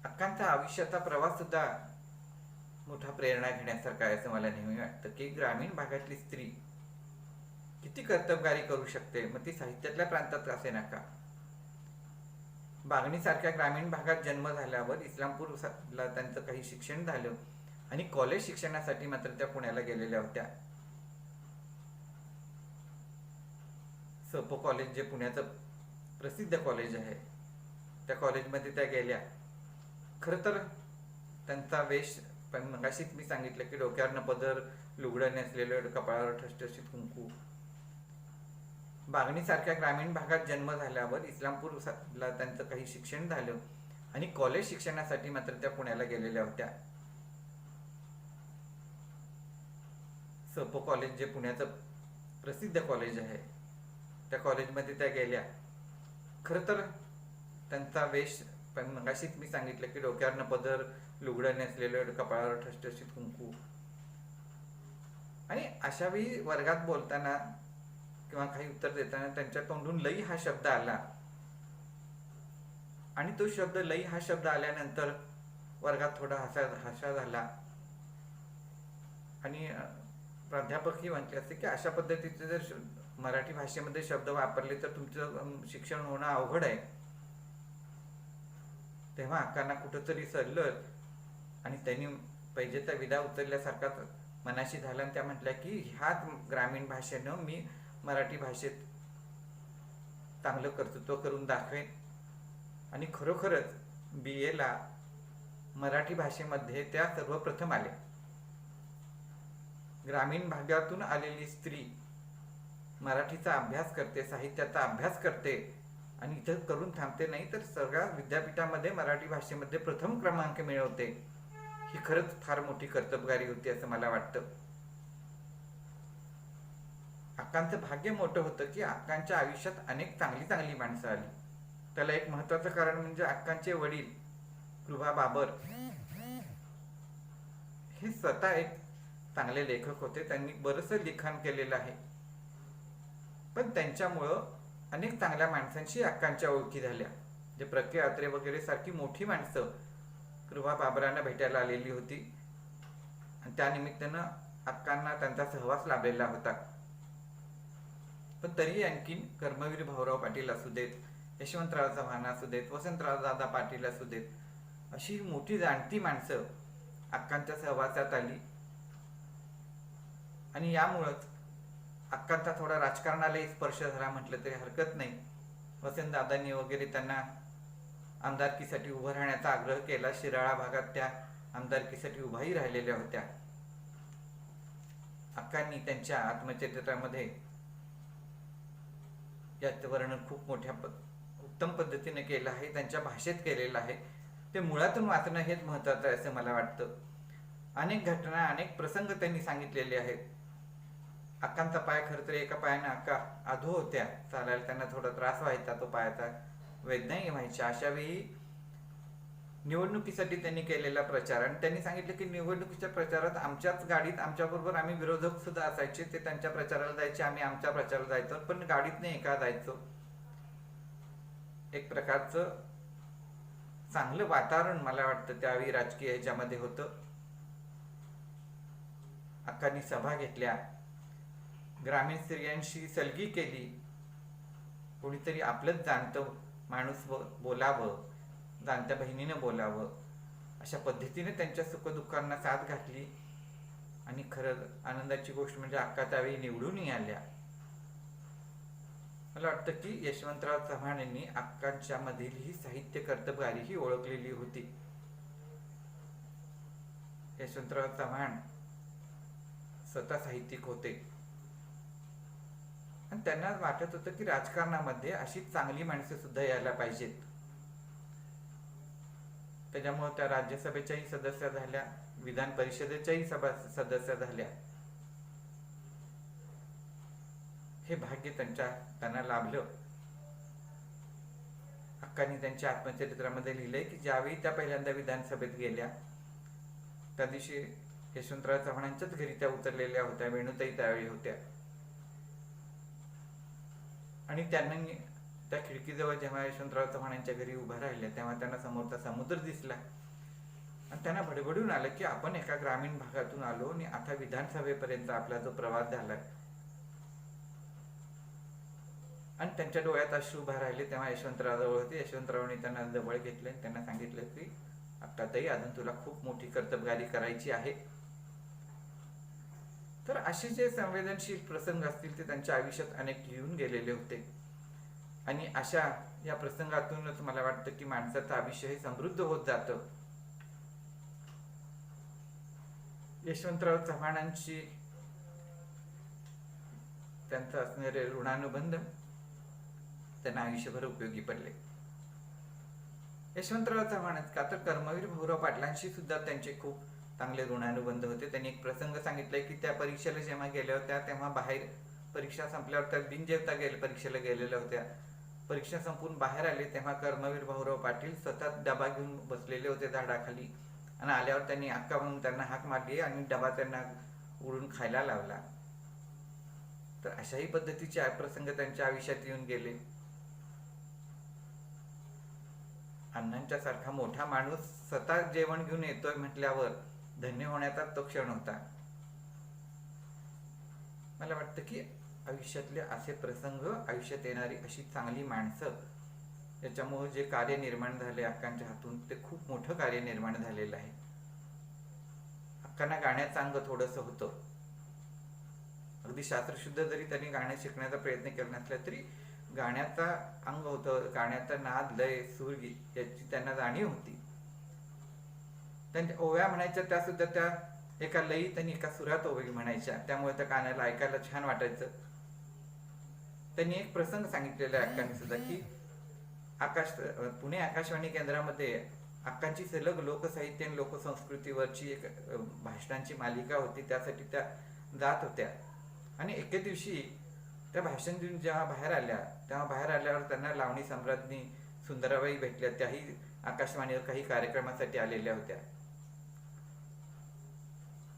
अक्कांचा आयुष्याचा प्रवास सुद्धा मोठा प्रेरणा घेण्यासारखा आहे असं मला नेहमी वाटतं की ग्रामीण भागातली स्त्री किती कर्तबगारी करू शकते, मग ती साहित्यातल्या प्रांतात असे नका. बागणीसारख्या ग्रामीण भागात जन्म झाल्यावर इस्लामपूरला त्यांचं काही शिक्षण झालं आणि कॉलेज शिक्षणासाठी मात्र त्या पुण्याला गेलेल्या होत्या. सपो कॉलेज जे पुण्याचं प्रसिद्ध कॉलेज आहे त्या कॉलेजमध्ये त्या गेल्या. खरं तर त्यांचा वेश, पण मगाशीच मी सांगितलं की डोक्यावरनं पदर, लुगडं नेसलेलं, कपाळावर ठसठशीत कुंकू. बागणीसारख्या ग्रामीण भागात जन्म झाल्यावर इस्लामपूरला त्यांचं काही शिक्षण झालं आणि कॉलेज शिक्षणासाठी मात्र त्या पुण्याला गेलेल्या होत्या. सपो कॉलेज जे पुण्याचं प्रसिद्ध कॉलेज आहे त्या कॉलेजमध्ये त्या गेल्या. खरं तर त्यांचा वेश, पण मगाशीच मी सांगितलं की डोक्यावरनं पदर, लुगडं नेसलेलं, कपाळावर ठसठशीत कुंकू. आणि अशा वेळी वर्गात बोलताना किंवा काही उत्तर देताना त्यांच्या तोंडून लई हा शब्द आला आणि तो शब्द, लई हा शब्द आल्यानंतर वर्गात थोडा हसा झाला आणि प्राध्यापकही म्हटले असते की अशा पद्धतीचे जर मराठी भाषेमध्ये शब्द वापरले तर तुमचं शिक्षण होणं अवघड आहे. तेव्हा अक्कांना कुठंतरी सरलं आणि त्यांनी पाहिजे त्या विदा उचलल्यासारखा मनाशी झाला आणि त्या म्हटल्या की ह्याच ग्रामीण भाषेनं मी मराठी भाषेत चांगलं कर्तृत्व करून दाखवेन. आणि खरोखरच BA ला मराठी भाषेमध्ये त्या सर्वप्रथम आल्या. ग्रामीण भागातून आलेली स्त्री मराठीचा अभ्यास करते, साहित्याचा अभ्यास करते आणि इथं करून थांबते नाही तर सगळ्या विद्यापीठामध्ये मराठी भाषेमध्ये प्रथम क्रमांक मिळवते. ही खरंच फार मोठी कर्तबगारी होती असं मला वाटतं. अक्कांचं भाग्य मोठं होतं की अक्कांच्या आयुष्यात अनेक चांगली चांगली माणसं आली. त्याला एक महत्वाचं कारण म्हणजे अक्कांचे वडील कृभा बाबर हे स्वतः एक चांगले लेखक होते. त्यांनी बरंचसं लिखाण केलेलं आहे, पण त्यांच्यामुळं अनेक चांगल्या माणसांशी अक्कांच्या ओळखी झाल्या. जे प्रके अत्रे वगैरे सारखी मोठी माणसं कृभा बाबरांना भेटायला आलेली होती आणि त्यानिमित्तानं अक्कांना त्यांचा सहवास लाभलेला होता. पण तरी आणखीन कर्मवीर भाऊराव पाटील असू देत, यशवंतराव चव्हाण असू देत, वसंतराव दादा पाटील असू देत, अशी मोठी जाणती माणसं अक्कांच्या सहवासात आली आणि यामुळंच अक्कांचा थोडा राजकारणालाही स्पर्श झाला म्हटलं तरी हरकत नाही. वसंतदादांनी वगैरे त्यांना आमदारकीसाठी उभं राहण्याचा आग्रह केला. शिराळा भागात त्या आमदारकीसाठी उभाही राहिलेल्या होत्या. अक्कांनी त्यांच्या आत्मचरित्रामध्ये याचं वर्णन खूप मोठ्या उत्तम पद्धतीने केलं आहे, त्यांच्या भाषेत केलेलं आहे. ते मुळातून वाचणं हेच महत्वाचं आहे असं मला वाटतं. अनेक घटना, अनेक प्रसंग त्यांनी सांगितलेले आहेत. अक्कांचा पाय खरं तर एका पायानं अक्का अधो होत्या, चालायला त्यांना थोडा त्रास व्हायचा, तो पायाचा वेदनाही व्हायच्या. अशा वेळी निवडणुकीसाठी त्यांनी केलेला प्रचार आणि त्यांनी सांगितलं की निवडणुकीच्या प्रचारात आमच्याच गाडीत आमच्याबरोबर आम्ही विरोधक सुद्धा असायचे. ते त्यांच्या प्रचाराला जायचे, आम्ही आमच्या प्रचाराला जायचो, पण गाडीत नाही एका जायचो. एक प्रकारचं चांगलं वातावरण मला वाटतं त्यावेळी राजकीय ह्याच्यामध्ये होतं. अक्कांनी सभा घेतल्या, ग्रामीण स्त्रियांशी सलगी केली. कोणीतरी आपलंच जाणतं माणूस बोलावं, जाणत्या बहिणीनं बोलावं, अशा पद्धतीने त्यांच्या सुखदुःखांना साथ घातली. आणि खरं आनंदाची गोष्ट म्हणजे अक्का त्यावेळी निवडूनही आल्या. मला वाटतं की यशवंतराव चव्हाण यांनी अक्कांच्या मधील ही साहित्य कर्तबगारी ही ओळखलेली होती. यशवंतराव चव्हाण स्वतः साहित्यिक होते आणि त्यांना वाटत होतं की राजकारणामध्ये अशी चांगली माणसं सुद्धा यायला पाहिजेत. त्याच्यामुळे त्या राज्यसभेच्याही सदस्य झाल्या, विधान परिषदेच्याही सदस्य झाल्या. हे भाग्य त्यांना लाभलं. अक्कांनी त्यांच्या आत्मचरित्रामध्ये लिहिलंय की ज्यावेळी त्या पहिल्यांदा विधानसभेत गेल्या त्या दिवशी यशवंतराव चव्हाणांच्याच घरी त्या उतरलेल्या होत्या. वेणुताई त्यावेळी होत्या आणि त्यांनी त्या खिडकीजवळ जेव्हा यशवंतराव चव्हाणांच्या घरी उभा राहिले तेव्हा त्यांना समोरचा समुद्र दिसला आणि त्यांना भडभडून आलं की आपण एका ग्रामीण भागातून आलो आणि आता विधानसभेपर्यंत आपला जो प्रवास झालाय. आणि त्यांच्या डोळ्यात अश्रू उभा राहिले. तेव्हा यशवंतराव जवळ होते. यशवंतरावने त्यांना जवळ घेतले आणि त्यांना सांगितलं की अक्काताई, अजून तुला खूप मोठी कर्तबगारी करायची आहे. तर असे जे संवेदनशील प्रसंग असतील ते त्यांच्या आयुष्यात अनेक येऊन गेलेले होते आणि अशा या प्रसंगातूनच मला वाटतं की माणसाचं आयुष्य हे समृद्ध होत जातं. यशवंतराव चव्हाणांशी त्यांचं असणारे ऋणानुबंध त्यांना आयुष्यभर उपयोगी पडले. यशवंतराव चव्हाण का तर कर्मवीर भाऊराव पाटलांशी सुद्धा त्यांचे खूप चांगले ऋणानुबंध होते. त्यांनी एक प्रसंग सांगितलाय की त्या परीक्षेला जेव्हा गेल्या होत्या तेव्हा बाहेर परीक्षा संपल्यावर त्या बिनजेवता परीक्षेला गेलेल्या होत्या. परीक्षा संपून बाहेर आले तेव्हा कर्मवीर भाऊराव पाटील स्वतः डबा घेऊन बसलेले होते झाडाखाली आणि आल्यावर त्यांनी अक्का म्हणून त्यांना हाक मारली आणि डबा त्यांना उडून खायला लावला. तर अशाही पद्धतीचे प्रसंग त्यांच्या आयुष्यात येऊन गेले. अण्णांच्या सारखा मोठा माणूस स्वतः जेवण घेऊन येतोय म्हटल्यावर धन्य होण्याचा तो क्षण होता. मला वाटतं की आयुष्यातले असे प्रसंग, आयुष्यात येणारी अशी चांगली माणसं याच्यामुळे जे कार्य निर्माण झाले अक्कांच्या हातून ते खूप मोठं कार्य निर्माण झालेलं आहे. अक्कांना गाण्याचं अंग थोडंसं होतं. अगदी शास्त्रशुद्ध जरी त्यांनी गाणं शिकण्याचा प्रयत्न केला नसला तरी गाण्याचा अंग होतं. गाण्याचा नाद, लय, सूर, गीत याची त्यांना जाणीव होती. त्यांच्या ओव्या म्हणायच्या त्या सुद्धा त्या एका लयीत आणि एका सुरात ओवी म्हणायच्या, त्यामुळे त्या कानाला ऐकायला छान वाटायचं. त्यांनी एक प्रसंग सांगितलेला आहे अक्कांनी सुद्धा की पुणे आकाशवाणी केंद्रामध्ये अक्कांची सलग लोकसाहित्य आणि लोकसंस्कृतीवरची एक भाषणांची मालिका होती. त्यासाठी त्या जात होत्या आणि एके दिवशी त्या भाषण देऊन जेव्हा बाहेर आल्या तेव्हा बाहेर आल्यावर त्यांना लावणी सम्राज्ञी सुंदराबाई भेटल्या. त्याही आकाशवाणीवर काही कार्यक्रमासाठी आलेल्या होत्या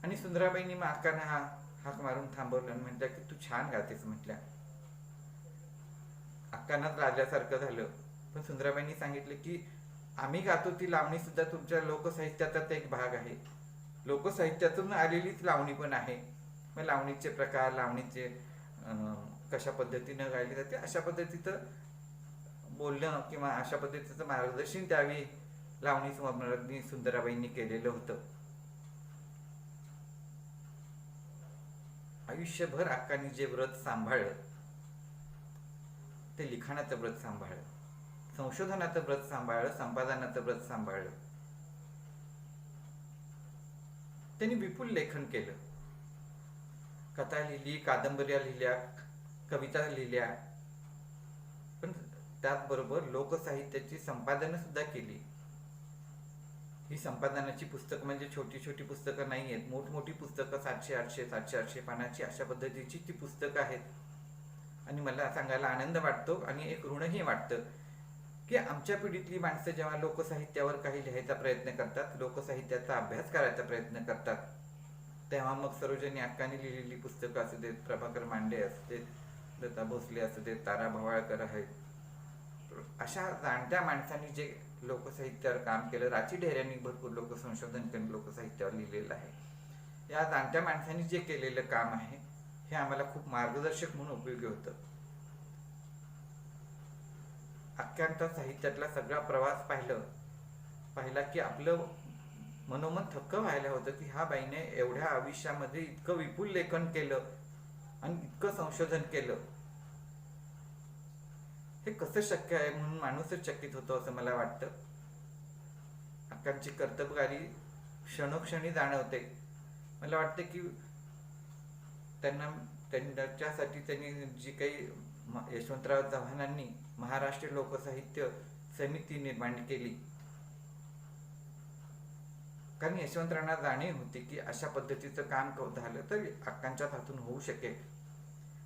आणि सुंदराबाईंनी मग अक्कांना हाक मारून थांबवलं आणि म्हटलं की तू छान गातेस म्हटल्या. अक्कांनाच लाजल्यासारखं झालं. पण सुंदराबाईंनी सांगितलं की आम्ही गातो ती लावणी सुद्धा तुमच्या लोकसाहित्याचाच एक भाग आहे. लोकसाहित्यातून आलेलीच लावणी पण आहे. मग लावणीचे प्रकार, लावणीचे कशा पद्धतीनं गायले जाते अशा पद्धतीचं बोलणं किंवा अशा पद्धतीचं मार्गदर्शन त्यावेळी लावणी सम्राज्ञी सुंदराबाईंनी केलेलं होतं. आयुष्यभर अक्कांनी जे व्रत सांभाळलं ते लिखाणाचं व्रत सांभाळलं, संशोधनाचं व्रत सांभाळलं, संपादनाचं व्रत सांभाळलं. त्यांनी विपुल लेखन केलं. कथा लिहिली, कादंबऱ्या लिहिल्या, कविता लिहिल्या, पण त्याचबरोबर लोकसाहित्याची संपादनं सुद्धा केली. ही संपादनाची पुस्तकं म्हणजे छोटी छोटी पुस्तकं नाही आहेत, मोठमोठी पुस्तकं 700-800 पानाची अशा पद्धतीची ती पुस्तकं आहेत. आणि मला सांगायला आनंद वाटतो आणि एक ऋणही वाटतं की आमच्या पिढीतली माणसं जेव्हा लोकसाहित्यावर काही लिहायचा प्रयत्न करतात, लोकसाहित्याचा अभ्यास करायचा प्रयत्न करतात, तेव्हा मग सरोजिनी अक्कांनी लिहिलेली पुस्तकं असू देत, प्रभाकर मांडे असू देत, दत्ता भोसले असू देत, तारा भवाळकर आहेत, अशा जाणत्या माणसांनी जे लोकसाहित्यावर काम केलं, राची ढेऱ्यांनी भरपूर लोकसंशोधन करून लोकसाहित्यावर लिहिलेलं आहे. या जाणत्या माणसांनी जे केलेलं काम आहे हे आम्हाला खूप मार्गदर्शक म्हणून उपयोगी होतं. अक्कांचा साहित्यातला सगळा प्रवास पाहिला की आपलं मनोमन थक्क व्हायला होतं की ह्या बाईने एवढ्या आयुष्यामध्ये इतकं विपुल लेखन केलं आणि इतकं संशोधन केलं, हे कसं शक्य आहे म्हणून माणूसच चकित होतो असं मला वाटतं. अक्कांची कर्तबगारी क्षणोक्षणी जाणवते. मला वाटतं की त्यांच्यासाठी त्यांनी जी काही यशवंतराव चव्हाणांनी महाराष्ट्र लोकसाहित्य समिती निर्माण केली, कारण यशवंतरावांना जाणीव होती की अशा पद्धतीचं काम झालं तर अक्कांच्या हातून होऊ शकेल.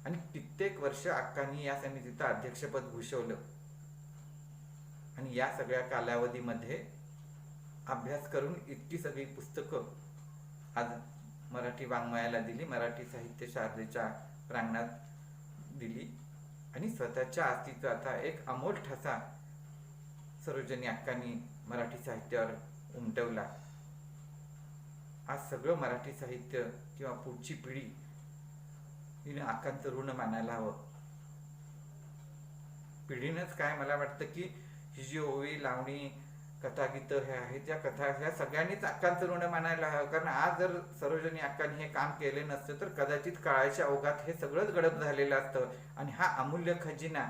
आणि कित्येक वर्ष अक्कांनी या समितीचं अध्यक्षपद भूषवलं आणि या सगळ्या कालावधीमध्ये अभ्यास करून इतकी सगळी पुस्तकं आज मराठी वाङ्मयाला दिली, मराठी साहित्य शारदेच्या प्रांगणात दिली. आणि स्वतःच्या अस्तित्वाचा एक अमोल ठसा सरोजिनी अक्कांनी मराठी साहित्यावर उमटवला. आज सगळं मराठी साहित्य किंवा पुढची पिढी हिनं अक्कांचं ऋण मानायला हवं. पिढीनंच काय, मला वाटतं की ही जी ओवी, लावणी, कथागीतं हे आहेत, ज्या कथा ह्या सगळ्यांनीच अक्कांचं ऋण मानायला हवं. कारण आज जर सरोजिनी अक्कांनी हे काम केले नसतं तर कदाचित काळाच्या ओघात हे सगळंच गडप झालेलं असतं आणि हा अमूल्य खजिना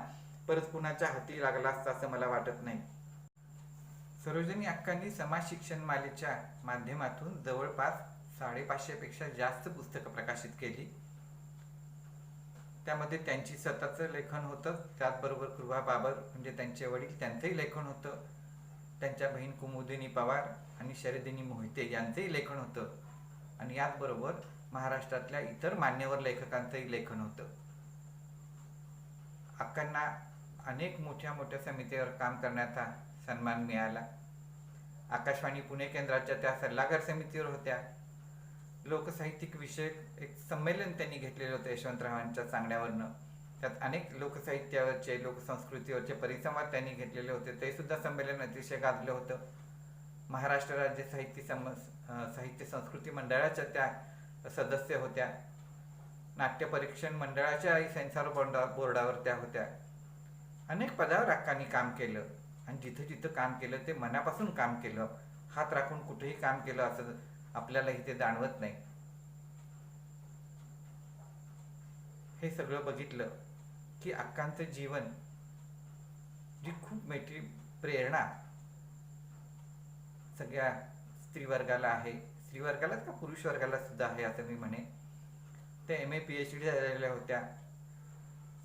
परत कुणाच्या हाती लागला असता असं मला वाटत नाही. सरोजिनी अक्कांनी समाज शिक्षण मालेच्या माध्यमातून जवळपास 550 पेक्षा जास्त पुस्तकं प्रकाशित केली. त्यामध्ये त्यांची स्वतःचं लेखन होतं, त्याचबरोबर कृपा बाबर म्हणजे त्यांचे वडील त्यांचंही लेखन होतं, त्यांच्या बहीण कुमुदिनी पवार आणि शरदिनी मोहिते यांचंही लेखन होतं आणि याचबरोबर महाराष्ट्रातल्या इतर मान्यवर लेखकांचंही लेखन होतं. अक्कांना अनेक मोठ्या मोठ्या समितीवर काम करण्याचा सन्मान मिळाला. आकाशवाणी पुणे केंद्राच्या त्या सल्लागार समितीवर होत्या. लोकसाहित्यिक विषयक एक संमेलन त्यांनी घेतलेलं होतं यशवंतरावांच्या सांगण्यावरनं. त्यात अनेक लोकसाहित्यावरचे, लोकसंस्कृतीवरचे परिसंवाद त्यांनी घेतलेले होते. ते सुद्धा संमेलन अतिशय गाजलं होतं. महाराष्ट्र राज्य साहित्य संस्कृती मंडळाच्या त्या सदस्य होत्या. नाट्य परीक्षण मंडळाच्याही सेन्सॉर बोर्डावर त्या होत्या. अनेक पदावर अक्कांनी काम केलं आणि जिथं जिथं काम केलं ते मनापासून काम केलं. हात राखून कुठेही काम केलं असं आपल्याला इथे जाणवत नाही. हे सगळं बघितलं की अक्कांचं जीवन जी खूप मोठी प्रेरणा सगळ्या स्त्रीवर्गाला आहे, स्त्रीवर्गालाच का पुरुष वर्गाला सुद्धा आहे असं मी म्हणेन. त्या MA PhD झालेल्या होत्या.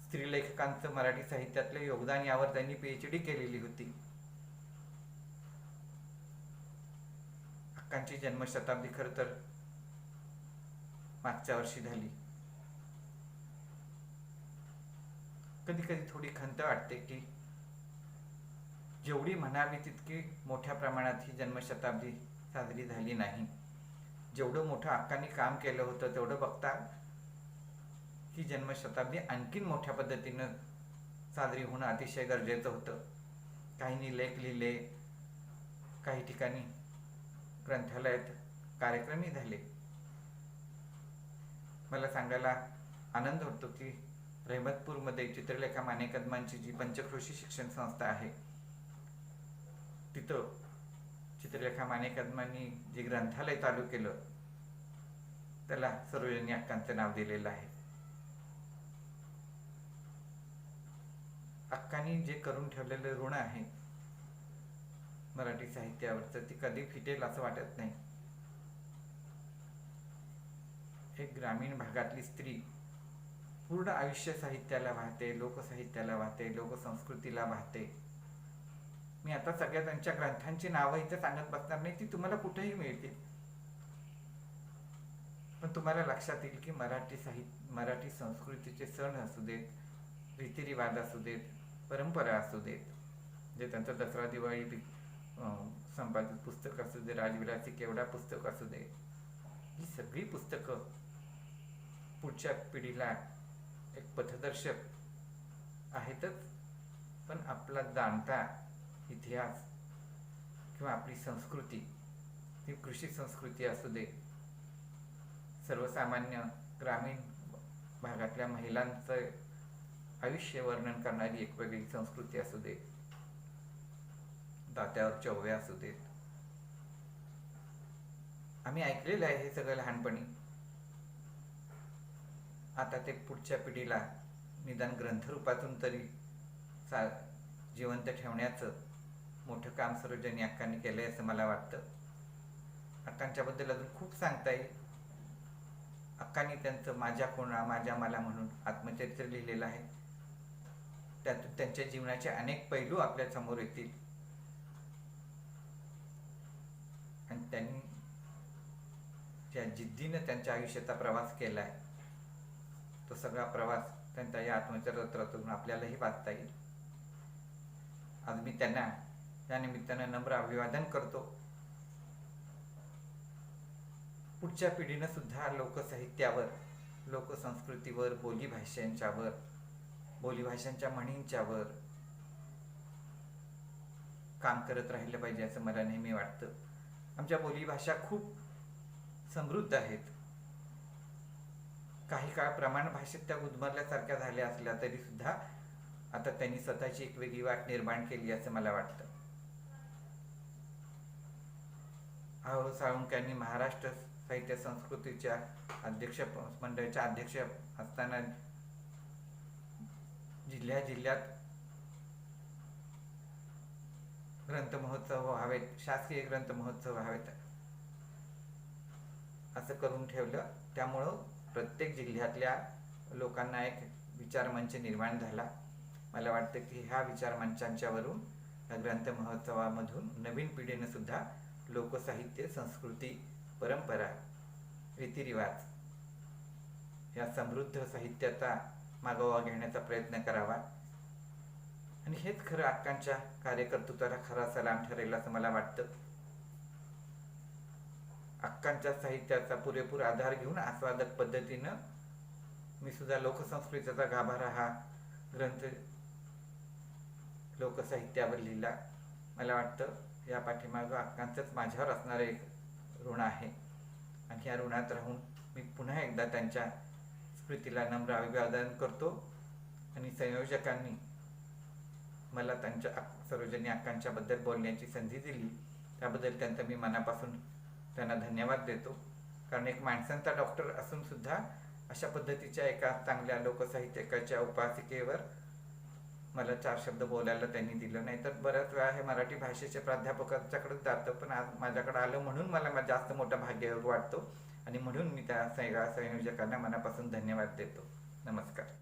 स्त्रीलेखकांचं मराठी साहित्यातलं योगदान यावर त्यांनी PhD केलेली होती. अक्कांची जन्मशताब्दी खरं तर मागच्या वर्षी झाली. कधी कधी थोडी खंत वाटते की जेवढी म्हणावी तितकी मोठ्या प्रमाणात ही जन्मशताब्दी साजरी झाली नाही. जेवढं मोठं अक्कांनी काम केलं होतं तेवढं बघता ही जन्मशताब्दी आणखीन मोठ्या पद्धतीनं साजरी होणं अतिशय गरजेचं होतं. काहींनी लेख लिहिले, काही ठिकाणी ग्रंथालयात कार्यक्रमही झाले. मला सांगायला आनंद होतो की रहमतपूरमध्ये चित्रलेखा माने कदमांची जी पंचक्रोशी शिक्षण संस्था आहे तिथं चित्रलेखा माने कदमांनी जे ग्रंथालय चालू केलं त्याला सरोजिनी अक्कांचं नाव दिलेलं आहे. अक्कांनी जे करून ठेवलेलं ऋण आहे मराठी साहित्यावरचं ती कधी फिटेल असं वाटत नाही. एक ग्रामीण भागातली स्त्री पूर्ण आयुष्य साहित्याला वाहते, लोकसाहित्याला वाहते, लोकसंस्कृतीला वाहते. मी आता सगळ्या त्यांच्या ग्रंथांची नावं इथे सांगत बसणार नाही, ती तुम्हाला कुठेही मिळतील. पण तुम्हाला लक्षात येईल की मराठी संस्कृतीचे सण असू देत, रीतिरिवाज असू देत, परंपरा असू देत, जे त्यांचं दसरा दिवाळी संपादित पुस्तक असू दे, राजविलासी केवढा पुस्तक असू दे, ही सगळी पुस्तकं पुढच्या पिढीला एक पथदर्शक आहेतच, पण आपला जाणता इतिहास किंवा आपली संस्कृती, ही कृषी संस्कृती असू दे, सर्वसामान्य ग्रामीण भागातल्या महिलांचं आयुष्य वर्णन करणारी एक वेगळी संस्कृती असू दे, दात्यावरच्या ओव्या असू देत, आम्ही ऐकलेलं आहे हे सगळं लहानपणी. आता ते पुढच्या पिढीला निदान ग्रंथरूपातून तरी जिवंत ठेवण्याचं मोठं काम सरोजिनी अक्कांनी केलंय असं मला वाटतं. अक्कांच्याबद्दल अजून खूप सांगता येईल. अक्कांनी त्यांचं माझ्या कोणा माझ्या मला म्हणून आत्मचरित्र लिहिलेलं आहे. त्यातून त्यांच्या जीवनाचे अनेक पैलू आपल्या समोर येतील आणि त्यांनी ज्या जिद्दीनं त्यांच्या आयुष्याचा प्रवास केलाय तो सगळा प्रवास त्यांच्या या आत्मचरित्रातून आपल्यालाही वाचता येईल. आज मी त्यांना या निमित्तानं नम्र अभिवादन करतो. पुढच्या पिढीनं सुद्धा लोकसाहित्यावर, लोकसंस्कृतीवर, बोलीभाषांच्यावर बोलीभाषांच्या म्हणींच्यावर काम करत राहिलं पाहिजे असं मला नेहमी वाटतं. आमच्या बोलीभाषा खूप समृद्ध आहेत. काही काळ प्रमाण भाषेत त्या गुदमरल्यासारख्या झाल्या असल्या तरी सुद्धा आता त्यांनी स्वतःची एक वेगळी वाट निर्माण केली असं मला वाटतं. अहो साळुंक्यांनी महाराष्ट्र साहित्य संस्कृतीच्या अध्यक्ष मंडळाच्या अध्यक्ष असताना जिल्ह्यात ग्रंथ महोत्सव व्हावेत, शासकीय ग्रंथ महोत्सव व्हावेत असं करून ठेवलं. त्यामुळं प्रत्येक जिल्ह्यातल्या लोकांना एक विचारमंच निर्माण झाला. मला वाटतं की ह्या विचारमंचांच्यावरून ग्रंथ महोत्सवामधून नवीन पिढीनं सुद्धा लोकसाहित्य, संस्कृती, परंपरा, रीतिरिवाज या समृद्ध साहित्याचा मागोवा घेण्याचा प्रयत्न करावा. आणि हेच खरं अक्कांच्या कार्यकर्तृत्वाला खरा सलाम ठरेल असं मला वाटतं. अक्कांच्या साहित्याचा पुरेपूर आधार घेऊन आस्वादक पद्धतीनं मी सुद्धा लोकसंस्कृतीचा गाभारा हा ग्रंथ लोकसाहित्यावर लिहिला. मला वाटतं या पाठीमागं अक्कांचंच माझ्यावर असणारं एक ऋण आहे. आणि ह्या ऋणात राहून मी पुन्हा एकदा त्यांच्या स्मृतीला नम्र अभिवादन करतो. आणि संयोजकांनी मला त्यांच्या सरोजिनी अक्कांच्याबद्दल बोलण्याची संधी दिली त्याबद्दल त्यांचा मी मनापासून त्यांना धन्यवाद देतो. कारण एक माणसांचा डॉक्टर असून सुद्धा अशा पद्धतीच्या एका चांगल्या लोकसाहित्यकाच्या उपासिकेवर मला 4 शब्द बोलायला त्यांनी दिलं. नाही तर बऱ्याच वेळा हे मराठी भाषेच्या प्राध्यापकांच्याकडेच जातं, पण आज माझ्याकडे आलं म्हणून मला जास्त मोठा भाग्ययोग वाटतो. आणि म्हणून मी त्या संयोजकांना मनापासून धन्यवाद देतो. नमस्कार.